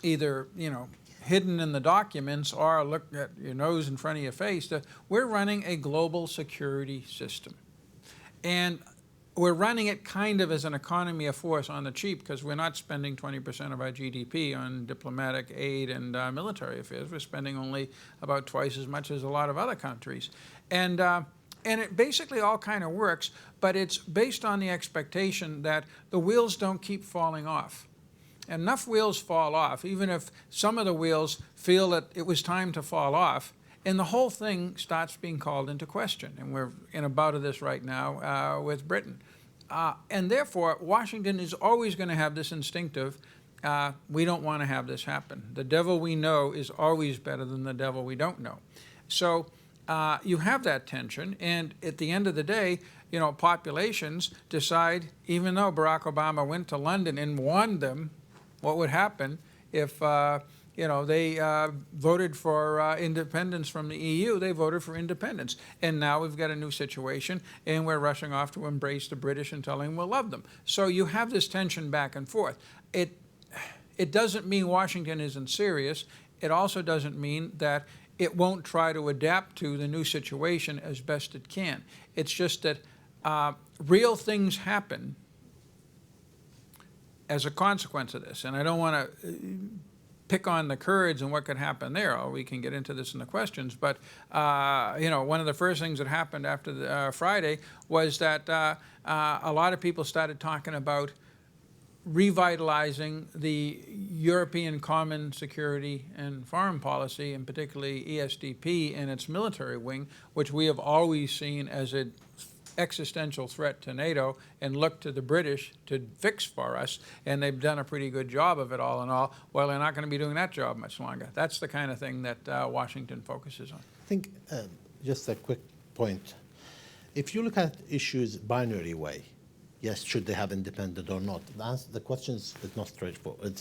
either, hidden in the documents or look at your nose in front of your face, that we're running a global security system. And we're running it kind of as an economy of force on the cheap, because we're not spending 20% of our GDP on diplomatic aid and military affairs. We're spending only about twice as much as a lot of other countries. And it basically all kind of works, but it's based on the expectation that the wheels don't keep falling off. Enough wheels fall off, even if some of the wheels feel that it was time to fall off, and the whole thing starts being called into question. And we're in a bout of this right now with Britain. And therefore, Washington is always going to have this instinctive, we don't want to have this happen. The devil we know is always better than the devil we don't know. So you have that tension, and at the end of the day, you know, populations decide, even though Barack Obama went to London and warned them what would happen if, you know, they voted for independence from the EU, they voted for independence. And now we've got a new situation, and we're rushing off to embrace the British and telling them we'll love them. So you have this tension back and forth. It doesn't mean Washington isn't serious. It also doesn't mean that it won't try to adapt to the new situation as best it can. It's just that real things happen as a consequence of this. And I don't want to pick on the Kurds and what could happen there, or we can get into this in the questions. But, you know, one of the first things that happened after the, Friday was that a lot of people started talking about revitalizing the European Common Security and Foreign Policy, and particularly ESDP and its military wing, which we have always seen as an existential threat to NATO and look to the British to fix for us, and they've done a pretty good job of it all in all. Well, they're not going to be doing that job much longer. That's the kind of thing that Washington focuses on. I think just a quick point. If you look at issues binary way, yes, should they have independent or not? The question is not straightforward.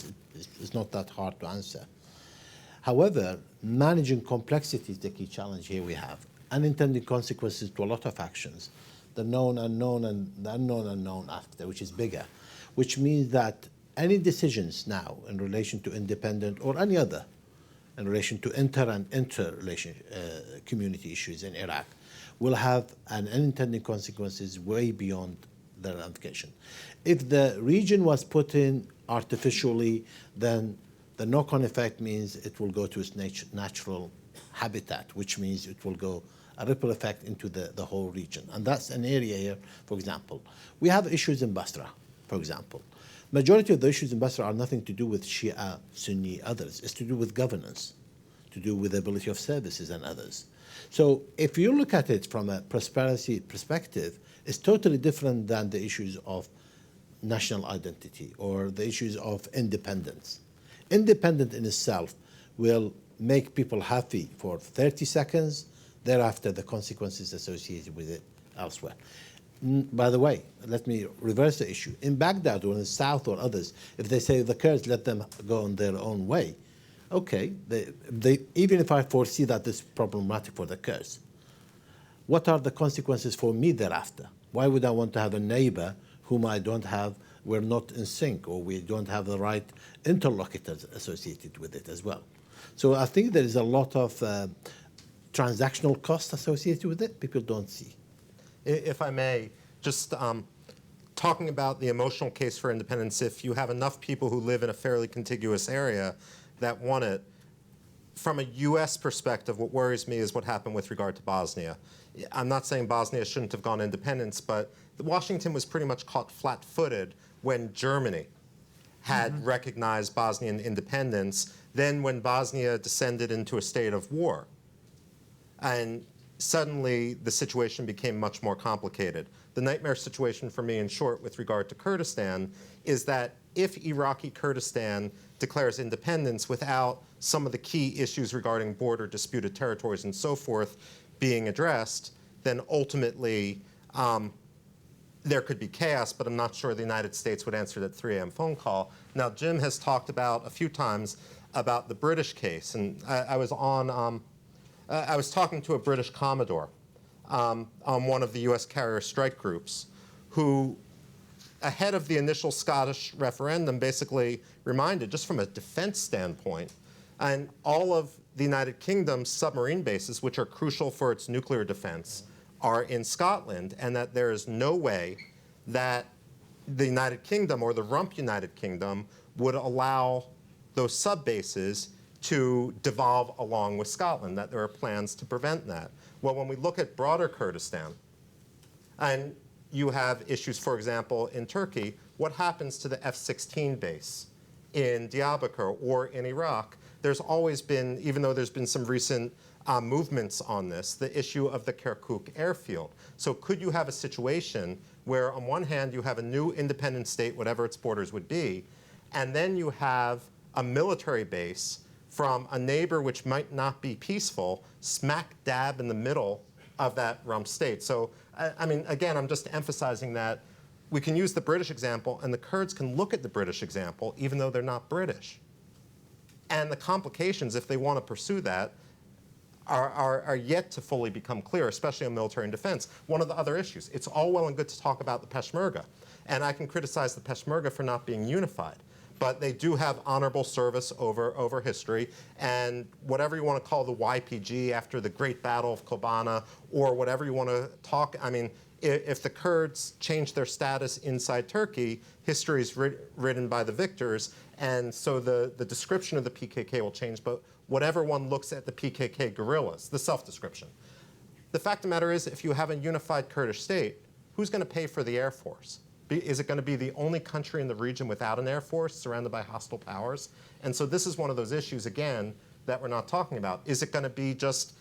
It's not that hard to answer. However, managing complexity is the key challenge here we have. Unintended consequences to a lot of actions. The known unknown and the unknown unknown after, which is bigger, which means that any decisions now in relation to independent or any other in relation to inter and inter-relation community issues in Iraq will have an unintended consequences way beyond the ramification. If the region was put in artificially, then the knock-on effect means it will go to its natural habitat, which means it will go a ripple effect into the whole region. And that's an area here, for example. We have issues in Basra, for example. Majority of the issues in Basra are nothing to do with Shia, Sunni, others. It's to do with governance, to do with the ability of services and others. So if you look at it from a prosperity perspective, it's totally different than the issues of national identity or the issues of independence. Independence in itself will make people happy for 30 seconds, thereafter the consequences associated with it elsewhere. By the way, let me reverse the issue. In Baghdad or in the south or others, if they say the Kurds, let them go on their own way, okay, even if I foresee that this is problematic for the Kurds, what are the consequences for me thereafter? Why would I want to have a neighbor whom I don't have, we're not in sync, or we don't have the right interlocutors associated with it as well? So I think there is a lot of transactional cost associated with it people don't see. If I may, just talking about the emotional case for independence, if you have enough people who live in a fairly contiguous area that want it, from a U.S. perspective, what worries me is what happened with regard to Bosnia. I'm not saying Bosnia shouldn't have gone independence, but Washington was pretty much caught flat-footed when Germany had recognized Bosnian independence, then when Bosnia descended into a state of war. And suddenly the situation became much more complicated. The nightmare situation for me, in short, with regard to Kurdistan, is that if Iraqi Kurdistan declares independence without some of the key issues regarding border disputed territories and so forth being addressed, then ultimately there could be chaos, but I'm not sure the United States would answer that 3 a.m. phone call. Now, Jim has talked about a few times about the British case, and I was talking to a British Commodore on one of the U.S. carrier strike groups who, ahead of the initial Scottish referendum, basically reminded, just from a defense standpoint, and all of the United Kingdom's submarine bases, which are crucial for its nuclear defense, are in Scotland, and that there is no way that the United Kingdom or the rump United Kingdom would allow those sub-bases to devolve along with Scotland, that there are plans to prevent that. Well, when we look at broader Kurdistan, and you have issues, for example, in Turkey, what happens to the F-16 base in Diyarbakir or in Iraq? There's always been, even though there's been some recent movements on this, the issue of the Kirkuk airfield. So could you have a situation where on one hand you have a new independent state, whatever its borders would be, and then you have a military base from a neighbor which might not be peaceful, smack dab in the middle of that rump state. So, I mean, again, I'm just emphasizing that we can use the British example, and the Kurds can look at the British example, even though they're not British. And the complications, if they want to pursue that, are yet to fully become clear, especially on military and defense. One of the other issues, it's all well and good to talk about the Peshmerga, and I can criticize the Peshmerga for not being unified, but they do have honorable service over history, and whatever you want to call the YPG after the Great Battle of Kobana, or whatever you want to talk, I mean, if the Kurds change their status inside Turkey, history is written by the victors, and so the description of the PKK will change, but whatever one looks at the PKK guerrillas, the self-description. The fact of the matter is, if you have a unified Kurdish state, who's going to pay for the Air Force? Is it going to be the only country in the region without an Air Force surrounded by hostile powers? And so this is one of those issues, again, that we're not talking about. Is it going to be just,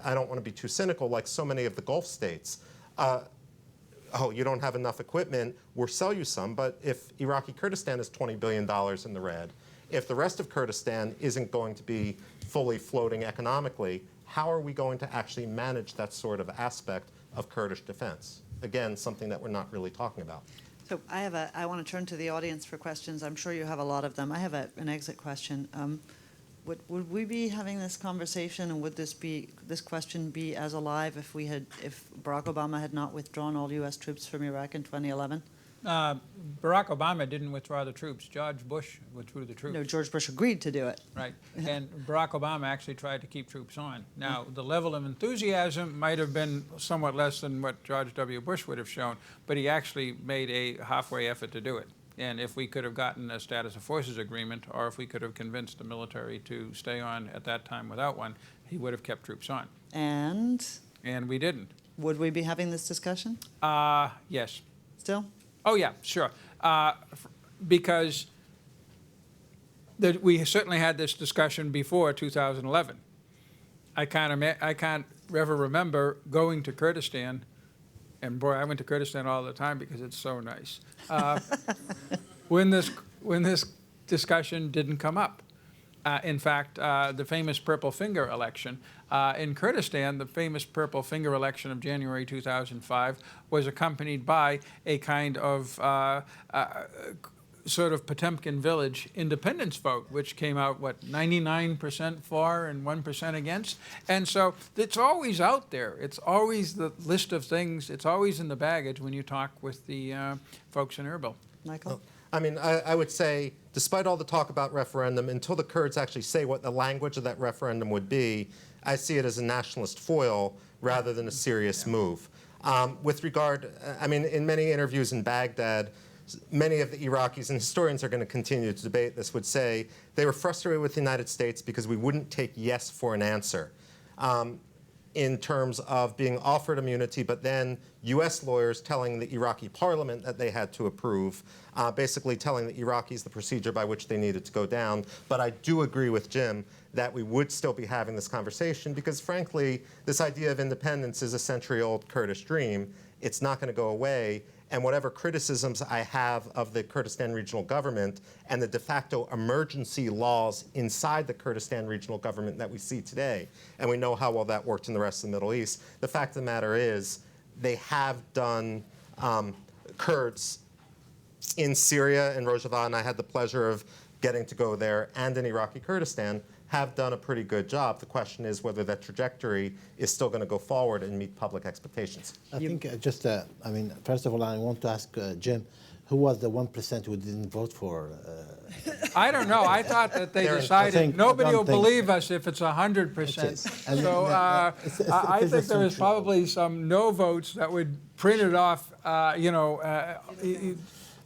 I don't want to be too cynical, like so many of the Gulf states, oh, you don't have enough equipment, we'll sell you some, but if Iraqi Kurdistan is $20 billion in the red, if the rest of Kurdistan isn't going to be fully floating economically, how are we going to actually manage that sort of aspect of Kurdish defense? Again, something that we're not really talking about. So I want to turn to the audience for questions. I'm sure you have a lot of them. I have an exit question. Would we be having this conversation, and would this question be as alive if Barack Obama had not withdrawn all U.S. troops from Iraq in 2011? Barack Obama didn't withdraw the troops. George Bush withdrew the troops. No, George Bush agreed to do it. Right. And Barack Obama actually tried to keep troops on. Now, the level of enthusiasm might have been somewhat less than what George W. Bush would have shown, but he actually made a halfway effort to do it. And if we could have gotten a status of forces agreement, or if we could have convinced the military to stay on at that time without one, he would have kept troops on. And we didn't. Would we be having this discussion? Yes. Still? Oh, yeah, sure. Because we certainly had this discussion before 2011. I can't ever remember going to Kurdistan, and boy, I went to Kurdistan all the time because it's so nice, when this discussion didn't come up. In fact, the famous Purple Finger election in Kurdistan, the famous Purple Finger election of January 2005 was accompanied by a kind of sort of Potemkin Village independence vote, which came out, 99% for and 1% against? And so it's always out there. It's always the list of things. It's always in the baggage when you talk with the folks in Erbil. Michael? I mean, I would say, despite all the talk about referendum, until the Kurds actually say what the language of that referendum would be, I see it as a nationalist foil rather than a serious move. With regard, I mean, in many interviews in Baghdad, many of the Iraqis, and historians are going to continue to debate this, would say they were frustrated with the United States because we wouldn't take yes for an answer. In terms of being offered immunity, but then U.S. lawyers telling the Iraqi parliament that they had to approve, basically telling the Iraqis the procedure by which they needed to go down. But I do agree with Jim that we would still be having this conversation because, frankly, this idea of independence is a century-old Kurdish dream. It's not going to go away. And whatever criticisms I have of the Kurdistan regional government and the de facto emergency laws inside the Kurdistan regional government that we see today, and we know how well that worked in the rest of the Middle East, the fact of the matter is they have done Kurds in Syria and Rojava, and I had the pleasure of getting to go there, and in Iraqi Kurdistan, have done a pretty good job. The question is whether that trajectory is still going to go forward and meet public expectations. I think I mean, first of all, I want to ask Jim, who was the 1% who didn't vote for? I don't know. I thought that they decided nobody will believe us if it's 100%. So I think there was probably some no votes that would print it off,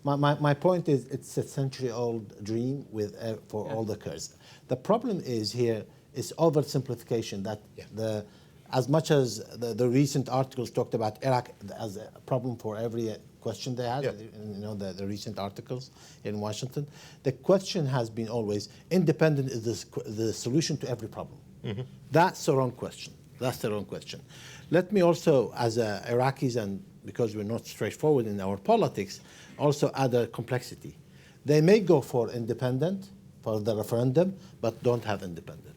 My point is, it's a century-old dream for all the Kurds. The problem is here is oversimplification. That as much as the recent articles talked about Iraq as a problem for every question they had, the recent articles in Washington, the question has been always independent is the solution to every problem. Mm-hmm. That's the wrong question. That's the wrong question. Let me also, as Iraqis, and because we're not straightforward in our politics, also add a complexity. They may go for independent for the referendum, but don't have independent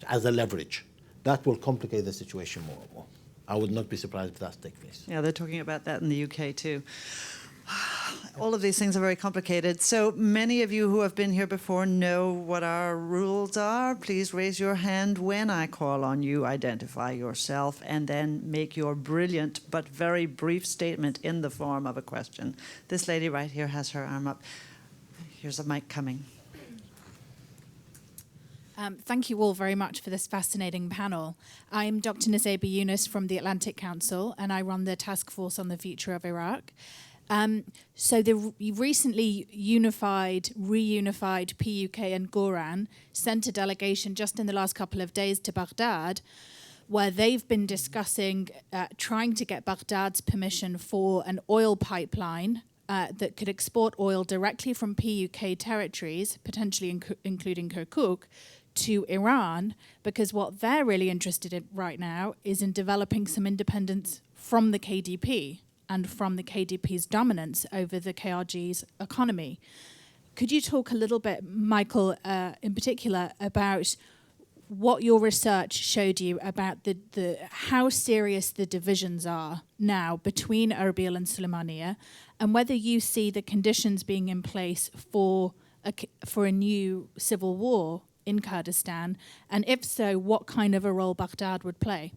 as a leverage. That will complicate the situation more and more. I would not be surprised if that takes place. Yeah, they're talking about that in the UK too. All of these things are very complicated. So many of you who have been here before know what our rules are. Please raise your hand when I call on you, identify yourself, and then make your brilliant but very brief statement in the form of a question. This lady right here has her arm up. Here's a mic coming. Thank you all very much for this fascinating panel. I'm Dr. Nusayba Yunus from the Atlantic Council, and I run the Task Force on the Future of Iraq. So the recently reunified PUK and Goran sent a delegation just in the last couple of days to Baghdad, where they've been discussing trying to get Baghdad's permission for an oil pipeline that could export oil directly from PUK territories, potentially including Kirkuk, to Iran, because what they're really interested in right now is in developing some independence from the KDP and from the KDP's dominance over the KRG's economy. Could you talk a little bit, Michael, in particular, about what your research showed you about the how serious the divisions are now between Erbil and Sulaymaniyah, and whether you see the conditions being in place for a new civil war in Kurdistan, and if so, what kind of a role Baghdad would play?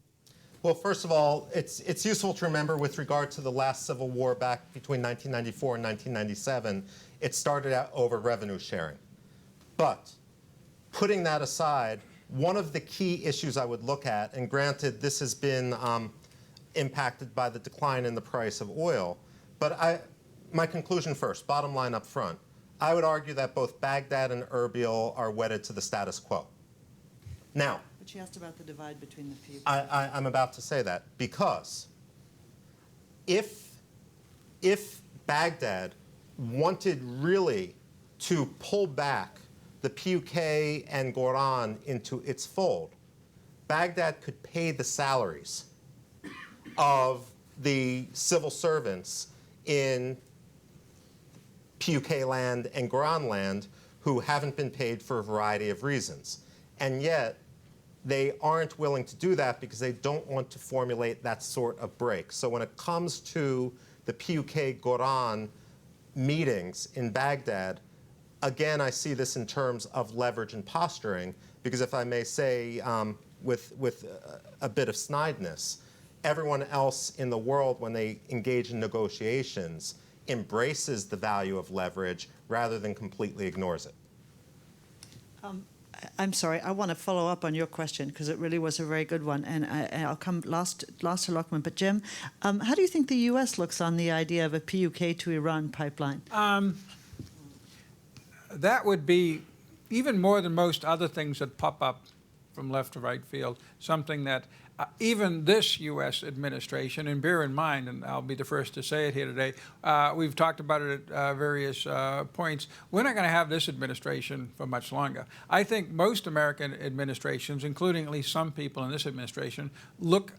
Well, first of all, it's useful to remember with regard to the last civil war back between 1994 and 1997, it started out over revenue sharing. But putting that aside, one of the key issues I would look at, and granted this has been impacted by the decline in the price of oil, but my conclusion first, bottom line up front, I would argue that both Baghdad and Erbil are wedded to the status quo. Now, But she asked about the divide between the few. I'm about to say that because if Baghdad wanted really to pull back the PUK and Goran into its fold, Baghdad could pay the salaries of the civil servants in PUK land and Goran land who haven't been paid for a variety of reasons. And yet, they aren't willing to do that because they don't want to formulate that sort of break. So when it comes to the PUK-Goran meetings in Baghdad, again, I see this in terms of leverage and posturing, because if I may say with a bit of snideness, everyone else in the world, when they engage in negotiations, embraces the value of leverage rather than completely ignores it. I'm sorry, I want to follow up on your question because it really was a very good one, and I'll come last to Lochman. But Jim, how do you think the U.S. looks on the idea of a PUK to Iran pipeline? That would be, even more than most other things that pop up from left to right field, something that even this U.S. administration, and bear in mind, and I'll be the first to say it here today, we've talked about it at various points, we're not going to have this administration for much longer. I think most American administrations, including at least some people in this administration, look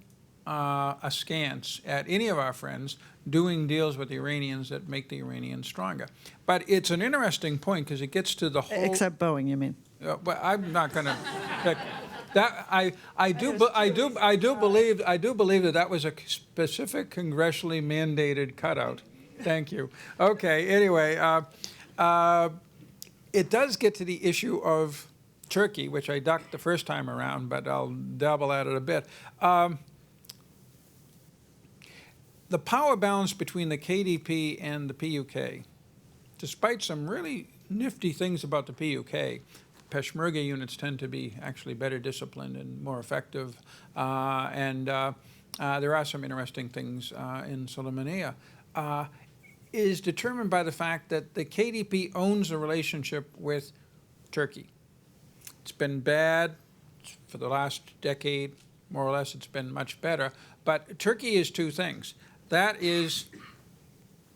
askance at any of our friends doing deals with the Iranians that make the Iranians stronger. But it's an interesting point because it gets to the whole... Except Boeing, you mean? But I'm not going to... That I do believe that was a specific congressionally mandated cutout. Thank you. Okay. Anyway, it does get to the issue of Turkey, which I ducked the first time around, but I'll dabble at it a bit. The power balance between the KDP and the PUK, despite some really nifty things about the PUK. Peshmerga units tend to be actually better disciplined and more effective, and there are some interesting things in Sulaymaniyah, is determined by the fact that the KDP owns a relationship with Turkey. It's been bad for the last decade, more or less it's been much better, but Turkey is two things. That is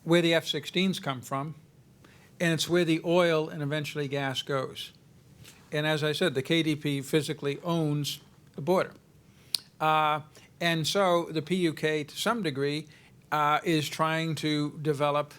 where the F-16s come from, and it's where the oil and eventually gas goes. And as I said, the KDP physically owns the border. And so the PUK, to some degree, is trying to develop,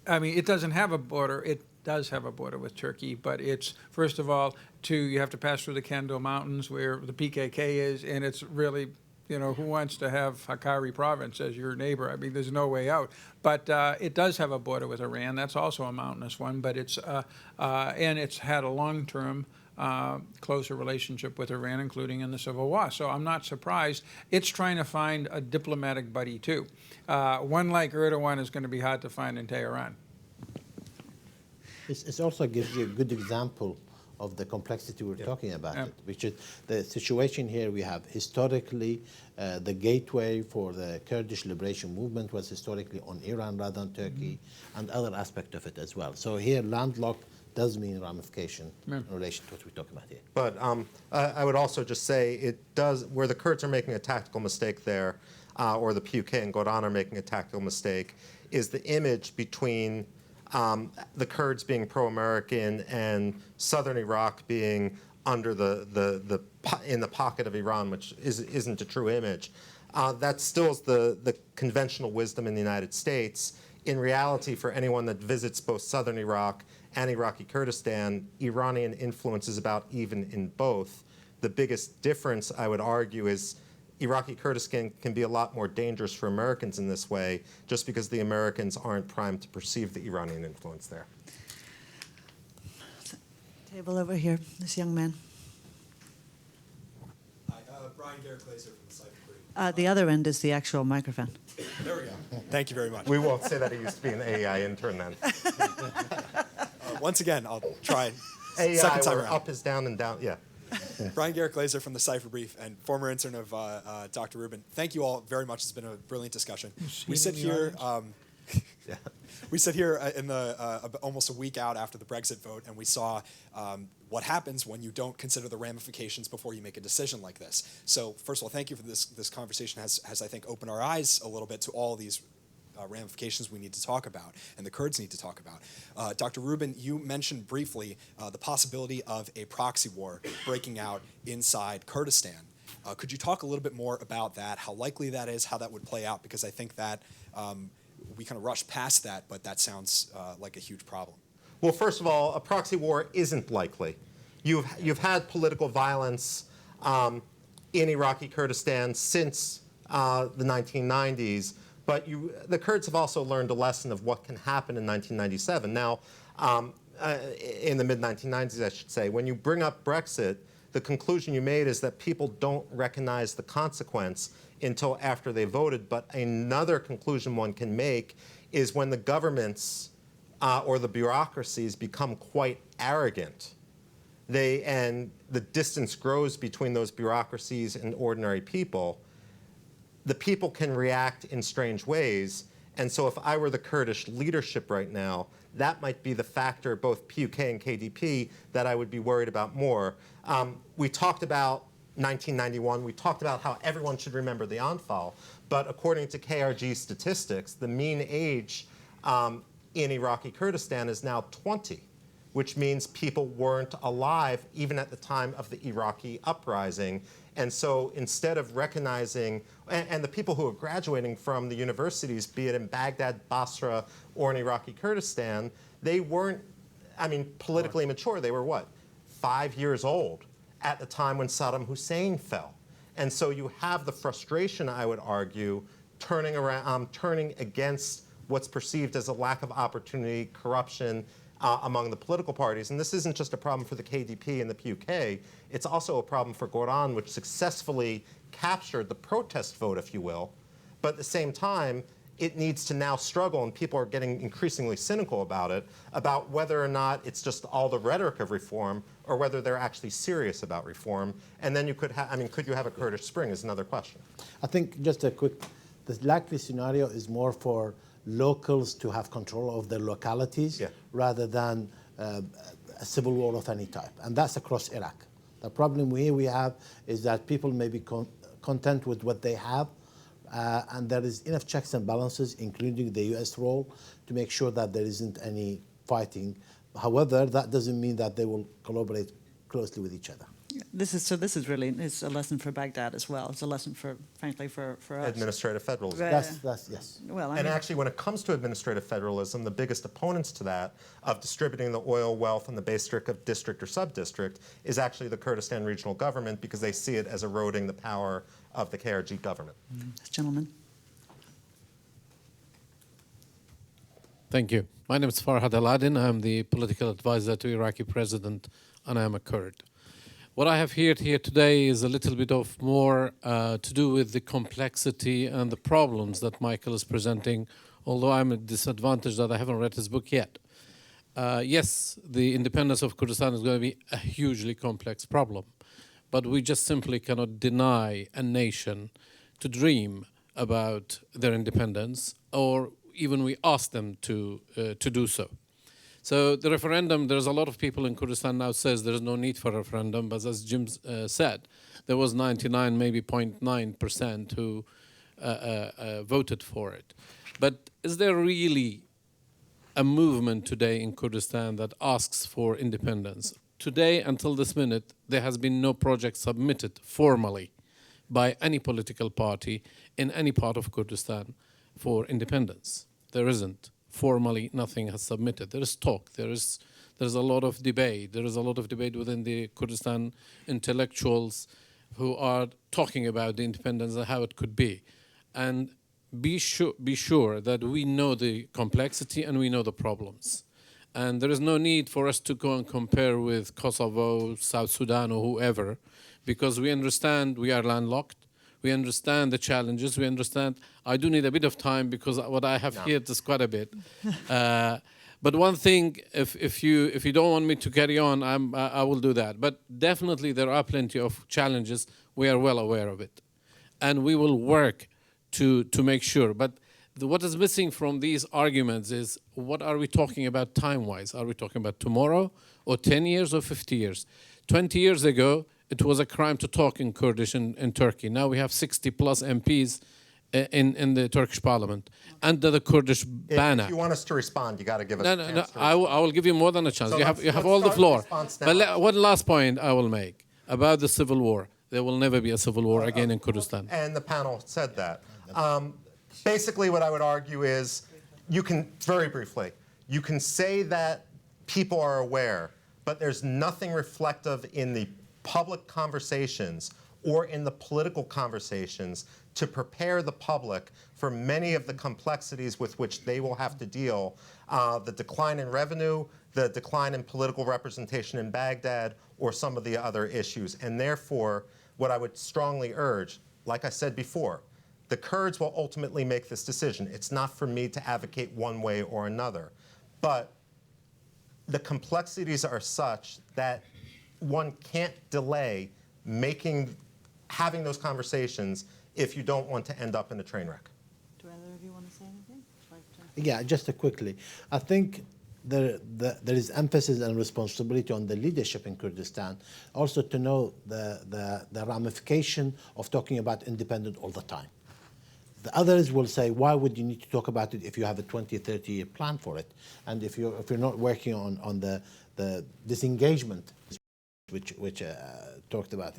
I mean, it doesn't have a border. does have a border with Turkey, but it's, first of all, you have to pass through the Kandil Mountains where the PKK is, and it's really, who wants to have Hakkari province as your neighbor? I mean, there's no way out. But it does have a border with Iran. That's also a mountainous one, but and it's had a long-term closer relationship with Iran, including in the Civil War. So I'm not surprised. It's trying to find a diplomatic buddy, too. One like Erdogan is going to be hard to find in Tehran. It also gives you a good example of the complexity we're talking about, which is the situation here we have. Historically, the gateway for the Kurdish liberation movement was historically on Iran rather than Turkey, and other aspect of it as well. So here, landlocked does mean ramification in relation to what we're talking about here. But I would also just say it does, where the Kurds are making a tactical mistake there, or the PUK and Goran are making a tactical mistake, is the image between the Kurds being pro-American and southern Iraq being under in the pocket of Iran, which isn't a true image. That still is the conventional wisdom in the United States. In reality, for anyone that visits both southern Iraq and Iraqi Kurdistan, Iranian influence is about even in both. The biggest difference, I would argue, is Iraqi Kurdistan can be a lot more dangerous for Americans in this way, just because the Americans aren't primed to perceive the Iranian influence there. Table over here, this young man. Hi, Brian Garrett Glazer from the Cypher Brief. The other end is the actual microphone. There we go. Thank you very much. We won't say that he used to be an AEI intern then. Once again, I'll try. AEI, Second time where around. up is down and down, yeah. Brian Garrett Glazer from the Cypher Brief and former intern of Dr. Rubin. Thank you all very much. It's been a brilliant discussion. We sit here. We sit here in almost a week out after the Brexit vote, and we saw what happens when you don't consider the ramifications before you make a decision like this. So, first of all, thank you for this conversation. Has I think opened our eyes a little bit to all these ramifications we need to talk about, and the Kurds need to talk about. Dr. Rubin, you mentioned briefly the possibility of a proxy war breaking out inside Kurdistan. Could you talk a little bit more about that, how likely that is, how that would play out? Because I think that we kind of rushed past that, but that sounds like a huge problem. Well, first of all, a proxy war isn't likely. You've had political violence in Iraqi Kurdistan since the 1990s, but the Kurds have also learned a lesson of what can happen in 1997. Now, in the mid-1990s, I should say, when you bring up Brexit, the conclusion you made is that people don't recognize the consequence until after they voted. But another conclusion one can make is when the governments or the bureaucracies become quite arrogant, and the distance grows between those bureaucracies and ordinary people, the people can react in strange ways. And so if I were the Kurdish leadership right now, that might be the factor, both PUK and KDP, that I would be worried about more. We talked about 1991. We talked about how everyone should remember the Anfal. But according to KRG statistics, the mean age in Iraqi Kurdistan is now 20, which means people weren't alive even at the time of the Iraqi uprising. And so instead of recognizing, and the people who are graduating from the universities, be it in Baghdad, Basra, or in Iraqi Kurdistan, they weren't, politically mature. They were what, 5 years old at the time when Saddam Hussein fell. And so you have the frustration, I would argue, turning against what's perceived as a lack of opportunity, corruption, among the political parties. And this isn't just a problem for the KDP and the PUK, it's also a problem for Goran, which successfully captured the protest vote, if you will. But at the same time, it needs to now struggle, and people are getting increasingly cynical about it, about whether or not it's just all the rhetoric of reform or whether they're actually serious about reform. And then you could could you have a Kurdish Spring is another question. I think just a quick, the likely scenario is more for locals to have control of their localities rather than a civil war of any type. And that's across Iraq. The problem here we have is that people may be content with what they have, and there is enough checks and balances, including the US role, to make sure that there isn't any fighting. However, that doesn't mean that they will collaborate closely with each other. This is really it's a lesson for Baghdad as well. It's a lesson for, frankly, for us. Administrative federalism. Right. That's yes. Well, I And mean, actually, when it comes to administrative federalism, the biggest opponents to that, of distributing the oil wealth in the basic of district or sub-district, is actually the Kurdistan regional government, because they see it as eroding the power of the KRG government. this gentleman. Thank you. My name is Farhad Aladin. I'm the political advisor to Iraqi president, and I'm a Kurd. What I have here today is a little bit of more to do with the complexity and the problems that Michael is presenting, although I'm at disadvantage that I haven't read his book yet. Yes, the independence of Kurdistan is going to be a hugely complex problem, but we just simply cannot deny a nation to dream about their independence, or even we ask them to do so. So the referendum, there's a lot of people in Kurdistan now says there's no need for a referendum, but as Jim said, there was 99, maybe 0.9% who voted for it. But is there really a movement today in Kurdistan that asks for independence? Today, until this minute, there has been no project submitted formally by any political party in any part of Kurdistan for independence. There isn't. Formally, nothing has submitted. There is talk. There's a lot of debate. There is a lot of debate within the Kurdistan intellectuals who are talking about the independence and how it could be. And be sure that we know the complexity and we know the problems. And there is no need for us to go and compare with Kosovo, South Sudan, or whoever, because we understand we are landlocked. We understand the challenges. We understand. I do need a bit of time because what I have here is quite a bit. But one thing, if you don't want me to carry on, I will do that. But definitely there are plenty of challenges. We are well aware of it, and we will work to make sure. But what is missing from these arguments is what are we talking about time-wise? Are we talking about tomorrow, or 10 years, or 50 years? 20 years ago, it was a crime to talk in Kurdish in Turkey. Now we have 60 plus MPs in the Turkish parliament under the Kurdish banner. If you want us to respond, you got to give us a chance to I will give you more than a chance. So you let's have all the start floor. response now. But one last point I will make about the civil war. There will never be a civil war again in Kurdistan. And the panel said that. Basically, what I would argue is, you can, very briefly, you can say that people are aware, but there's nothing reflective in the public conversations or in the political conversations to prepare the public for many of the complexities with which they will have to deal. The decline in revenue, the decline in political representation in Baghdad, or some of the other issues. And therefore, what I would strongly urge, like I said before, the Kurds will ultimately make this decision. It's not for me to advocate one way or another. But the complexities are such that one can't delay having those conversations if you don't want to end up in a train wreck. Do either of you want to say anything? Yeah, just quickly. I think there is emphasis and responsibility on the leadership in Kurdistan also to know the ramification of talking about independence all the time. The others will say, why would you need to talk about it if you have a 20, 30-year plan for it? And if you're not working on the disengagement, which talked about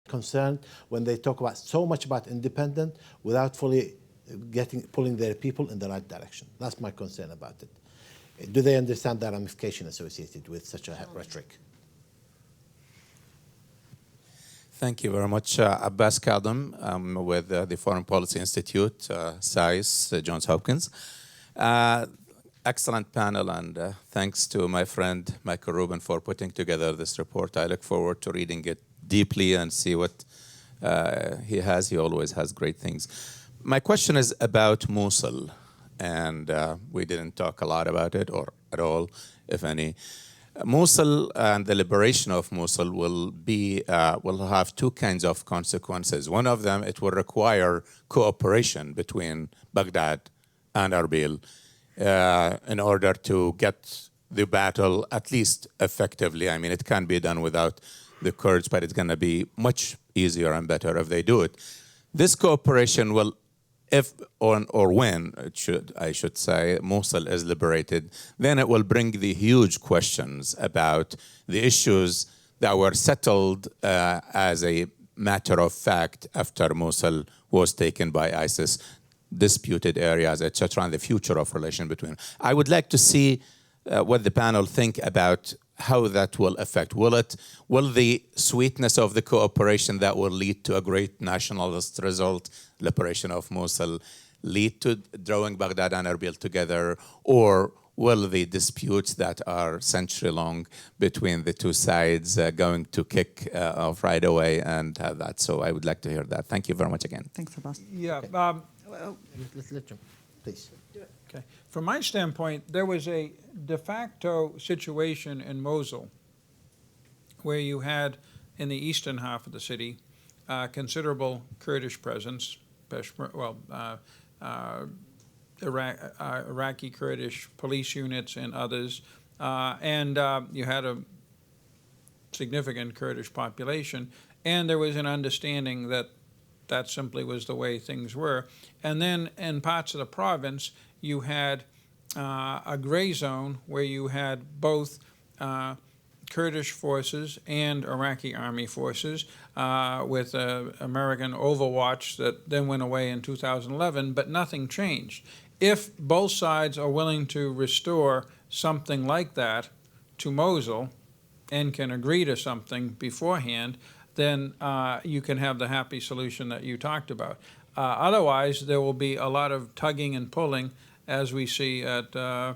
concerned when they talk about so much about independence without fully pulling their people in the right direction. That's my concern about it. Do they understand the ramification associated with such a rhetoric? Thank you very much. Abbas Kadam. I'm with the Foreign Policy Institute, SAIS, Johns Hopkins. Excellent panel, and thanks to my friend Michael Rubin for putting together this report. I look forward to reading it deeply and see what he has. He always has great things. My question is about Mosul, and we didn't talk a lot about it, or at all, if any. Mosul and the liberation of Mosul will have two kinds of consequences. One of them, it will require cooperation between Baghdad and Erbil in order to get the battle at least effectively. I mean, it can be done without the Kurds, but it's going to be much easier and better if they do it. This cooperation will, if or when I should say, Mosul is liberated, then it will bring the huge questions about the issues that were settled as a matter of fact after Mosul was taken by ISIS, disputed areas, etc., and the future of relation between. I would like to see what the panel think about how that will affect. Will the sweetness of the cooperation that will lead to a great nationalist result, liberation of Mosul, lead to drawing Baghdad and Erbil together, or will the disputes that are century-long between the two sides going to kick off right away and have that? So I would like to hear that. Thank you very much again. Thanks, Abbas. Yeah. Let's let you, please. Okay. From my standpoint, there was a de facto situation in Mosul where you had, in the eastern half of the city, considerable Kurdish presence, Iraqi Kurdish police units and others, and you had a significant Kurdish population, and there was an understanding that that simply was the way things were. And then in parts of the province, you had a gray zone where you had both Kurdish forces and Iraqi army forces with American Overwatch that then went away in 2011, but nothing changed. If both sides are willing to restore something like that to Mosul and can agree to something beforehand, then you can have the happy solution that you talked about. Otherwise, there will be a lot of tugging and pulling, as we see at, I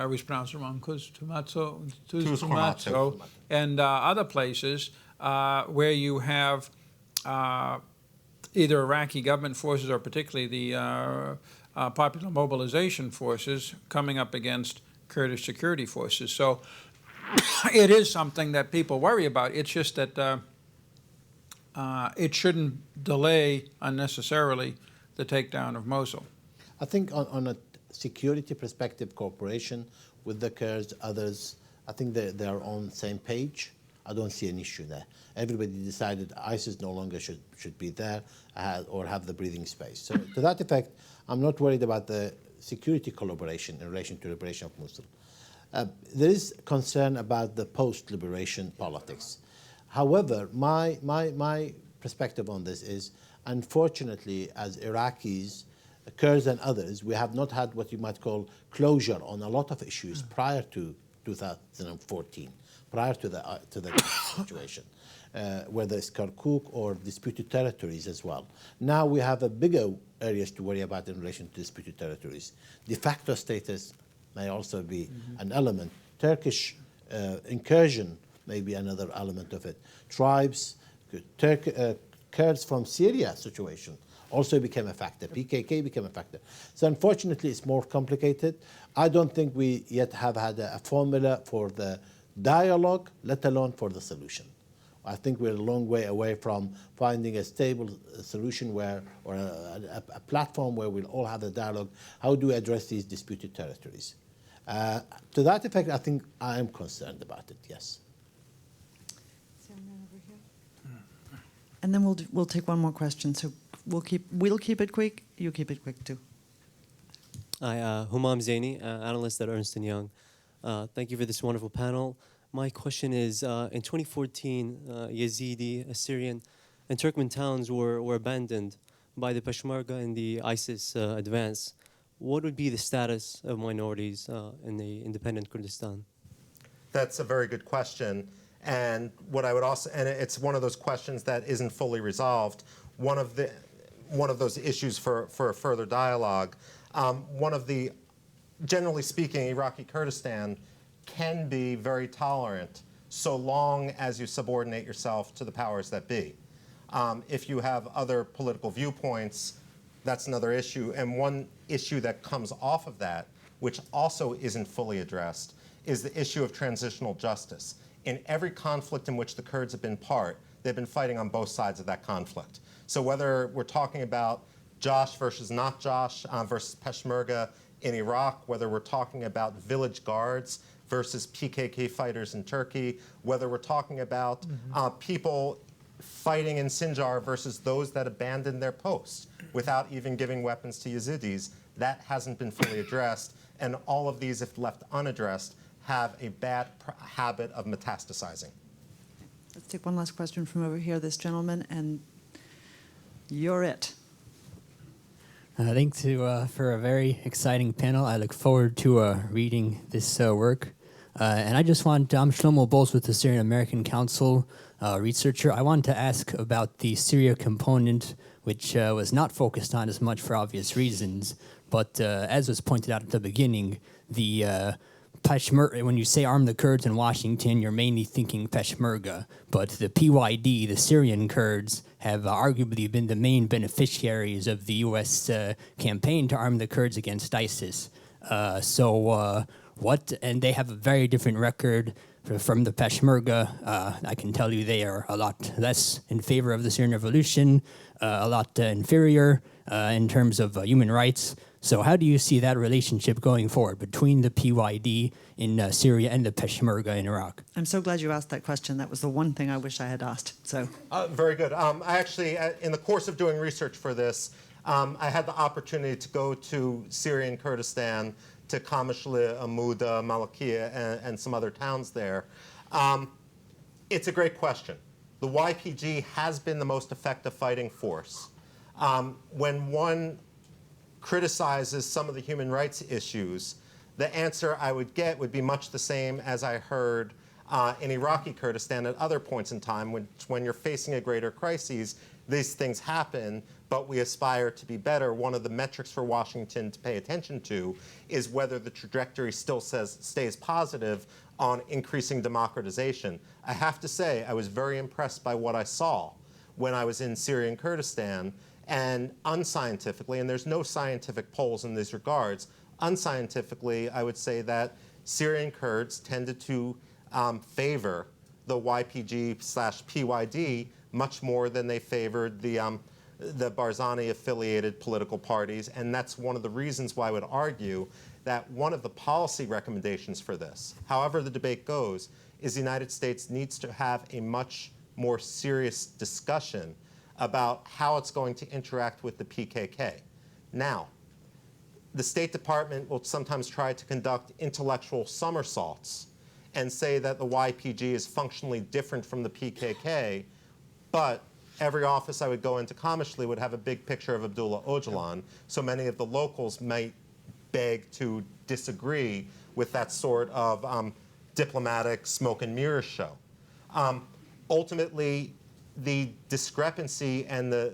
always pronounce it wrong, Tuzkumatso, and other places where you have either Iraqi government forces or particularly the Popular Mobilization Forces coming up against Kurdish security forces. So it is something that people worry about. It's just that it shouldn't delay unnecessarily the takedown of Mosul. I think on a security perspective, cooperation with the Kurds, others, I think they are on the same page. I don't see an issue there. Everybody decided ISIS no longer should be there or have the breathing space. So to that effect, I'm not worried about the security collaboration in relation to liberation of Mosul. There is concern about the post-liberation politics. However, my perspective on this is, unfortunately, as Iraqis, Kurds and others, we have not had what you might call closure on a lot of issues prior to 2014, prior to the situation, whether it's Kirkuk or disputed territories as well. Now we have a bigger areas to worry about in relation to disputed territories. De facto status may also be an element. Turkish incursion may be another element of it. Tribes, Kurds from Syria situation also became a factor. PKK became a factor. So unfortunately, it's more complicated. I don't think we yet have had a formula for the dialogue, let alone for the solution. I think we're a long way away from finding a stable solution or a platform where we'll all have a dialogue. How do we address these disputed territories? To that effect, I think I am concerned about it, yes. And then we'll take one more question. So we'll keep it quick. You keep it quick too. Hi, Humam Zaini, analyst at Ernst & Young. Thank you for this wonderful panel. My question is, in 2014, Yazidi, Assyrian, and Turkmen towns were abandoned by the Peshmerga and the ISIS advance. What would be the status of minorities in the independent Kurdistan? That's a very good question. And what I would also, and it's one of those questions that isn't fully resolved. One of those issues for further dialogue. Generally speaking, Iraqi Kurdistan can be very tolerant so long as you subordinate yourself to the powers that be. If you have other political viewpoints, that's another issue. And one issue that comes off of that, which also isn't fully addressed, is the issue of transitional justice. In every conflict in which the Kurds have been part, they've been fighting on both sides of that conflict. So whether we're talking about Josh versus not Josh versus Peshmerga in Iraq, whether we're talking about village guards versus PKK fighters in Turkey, whether we're talking about people fighting in Sinjar versus those that abandoned their posts without even giving weapons to Yazidis, that hasn't been fully addressed. And all of these, if left unaddressed, have a bad habit of metastasizing. Let's take one last question from over here, this gentleman, and you're it. Thanks for a very exciting panel. I look forward to reading this work. And I just want, I'm Shlomo Bowles with the Syrian American Council researcher. I wanted to ask about the Syria component, which was not focused on as much for obvious reasons. But as was pointed out at the beginning, the Peshmerga, when you say arm the Kurds in Washington, you're mainly thinking Peshmerga. But the PYD, the Syrian Kurds, have arguably been the main beneficiaries of the U.S. Campaign to arm the Kurds against ISIS. And they have a very different record from the Peshmerga. I can tell you they are a lot less in favor of the Syrian revolution, a lot inferior in terms of human rights. So how do you see that relationship going forward between the PYD in Syria and the Peshmerga in Iraq? I'm so glad you asked that question. That was the one thing I wish I had asked. So, Very good. I actually, in the course of doing research for this, I had the opportunity to go to Syrian Kurdistan, to Qamishli, Amuda, Malakiya, and some other towns there. It's a great question. The YPG has been the most effective fighting force. When one criticizes some of the human rights issues, the answer I would get would be much the same as I heard in Iraqi Kurdistan at other points in time. When you're facing a greater crisis, these things happen, but we aspire to be better. One of the metrics for Washington to pay attention to is whether the trajectory still stays positive on increasing democratization. I have to say, I was very impressed by what I saw when I was in Syrian Kurdistan, and unscientifically, and there's no scientific polls in these regards, unscientifically, I would say that Syrian Kurds tended to favor the YPG/PYD much more than they favored the Barzani-affiliated political parties, and that's one of the reasons why I would argue that one of the policy recommendations for this, however the debate goes, is the United States needs to have a much more serious discussion about how it's going to interact with the PKK. Now, the State Department will sometimes try to conduct intellectual somersaults and say that the YPG is functionally different from the PKK, but every office I would go into Qamishli would have a big picture of Abdullah Öcalan, so many of the locals might beg to disagree with that sort of diplomatic smoke and mirrors show. Ultimately, the discrepancy and the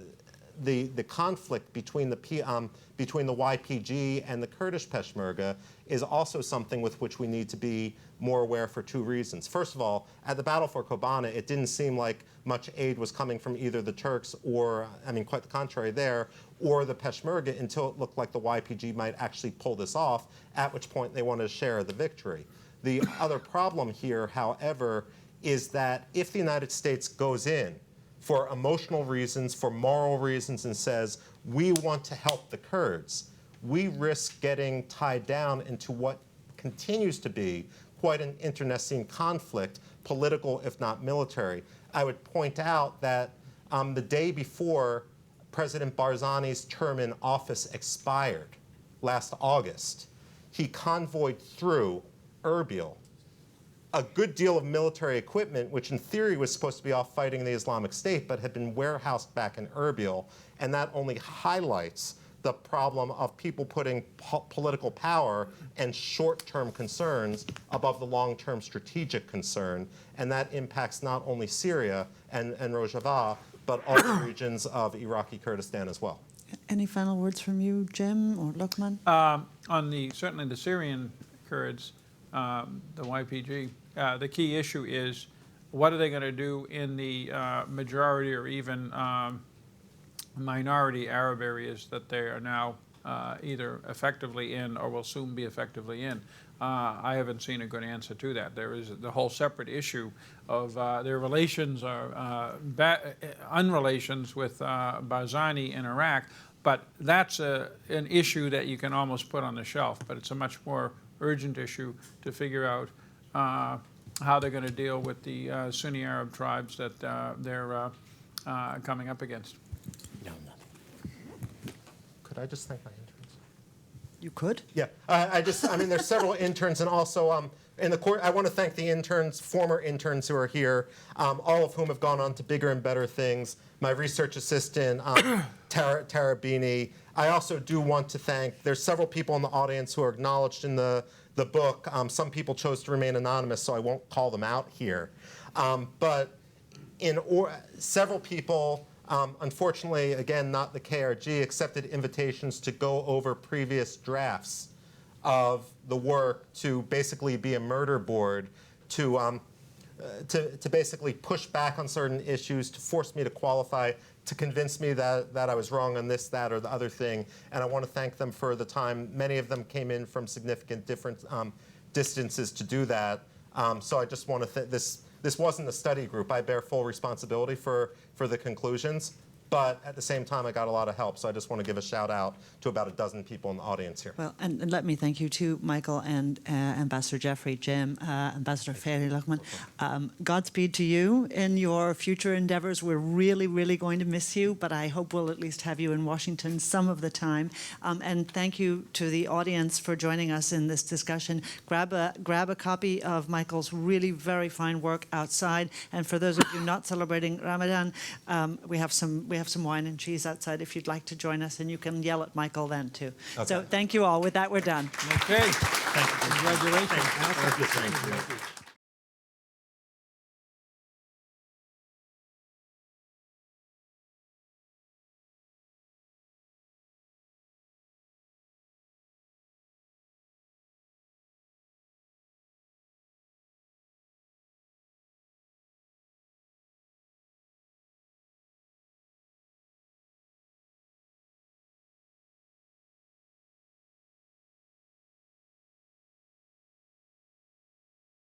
conflict between the YPG and the Kurdish Peshmerga is also something with which we need to be more aware for two reasons. First of all, at the battle for Kobane, it didn't seem like much aid was coming from either the Turks or, I mean, quite the contrary there, or the Peshmerga until it looked like the YPG might actually pull this off, at which point they wanted to share the victory. The other problem here, however, is that if the United States goes in for emotional reasons, for moral reasons, and says, we want to help the Kurds, we risk getting tied down into what continues to be quite an internecine conflict, political if not military. I would point out that the day before President Barzani's term in office expired last August, he convoyed through Erbil a good deal of military equipment, which in theory was supposed to be off fighting the Islamic State, but had been warehoused back in Erbil, and that only highlights the problem of people putting political power and short-term concerns above the long-term strategic concern, and that impacts not only Syria and Rojava, but all the regions of Iraqi Kurdistan as well. any final words from you, Jim or Lokman? Certainly the Syrian Kurds, the YPG, the key issue is what are they going to do in the majority or even minority Arab areas that they are now either effectively in or will soon be effectively in. I haven't seen a good answer to that. There is the whole separate issue of their relations or unrelations with Barzani in Iraq, but that's an issue that you can almost put on the shelf, but it's a much more urgent issue to figure out how they're going to deal with the Sunni Arab tribes that they're coming up against. Could I just thank my interns? You could? Yeah, I mean, there's several interns, and also in the court, I want to thank the interns, former interns who are here, all of whom have gone on to bigger and better things. My research assistant, Tara Bini. I also do want to thank, there's several people in the audience who are acknowledged in the book. Some people chose to remain anonymous, so I won't call them out here. But several people, unfortunately, again, not the KRG, accepted invitations to go over previous drafts of the work to basically be a murder board, to basically push back on certain issues, to force me to qualify, to convince me that I was wrong on this, that, or the other thing. And I want to thank them for the time. Many of them came in from significant different distances to do that. So I just want to this wasn't a study group. I bear full responsibility for the conclusions. But at the same time, I got a lot of help. So I just want to give a shout out to about a dozen people in the audience here. Well, and let me thank you too, Michael, and Ambassador Jeffrey, Jim, Ambassador Ferry Luckman. Godspeed to you in your future endeavors. We're really, really going to miss you, but I hope we'll at least have you in Washington some of the time. And thank you to the audience for joining us in this discussion. Grab a copy of Michael's really very fine work outside. And for those of you not celebrating Ramadan, we have some wine and cheese outside if you'd like to join us, and you can yell at Michael then too. Okay. So thank you all. With that, we're done. Okay. Thank you. Congratulations. Thank you.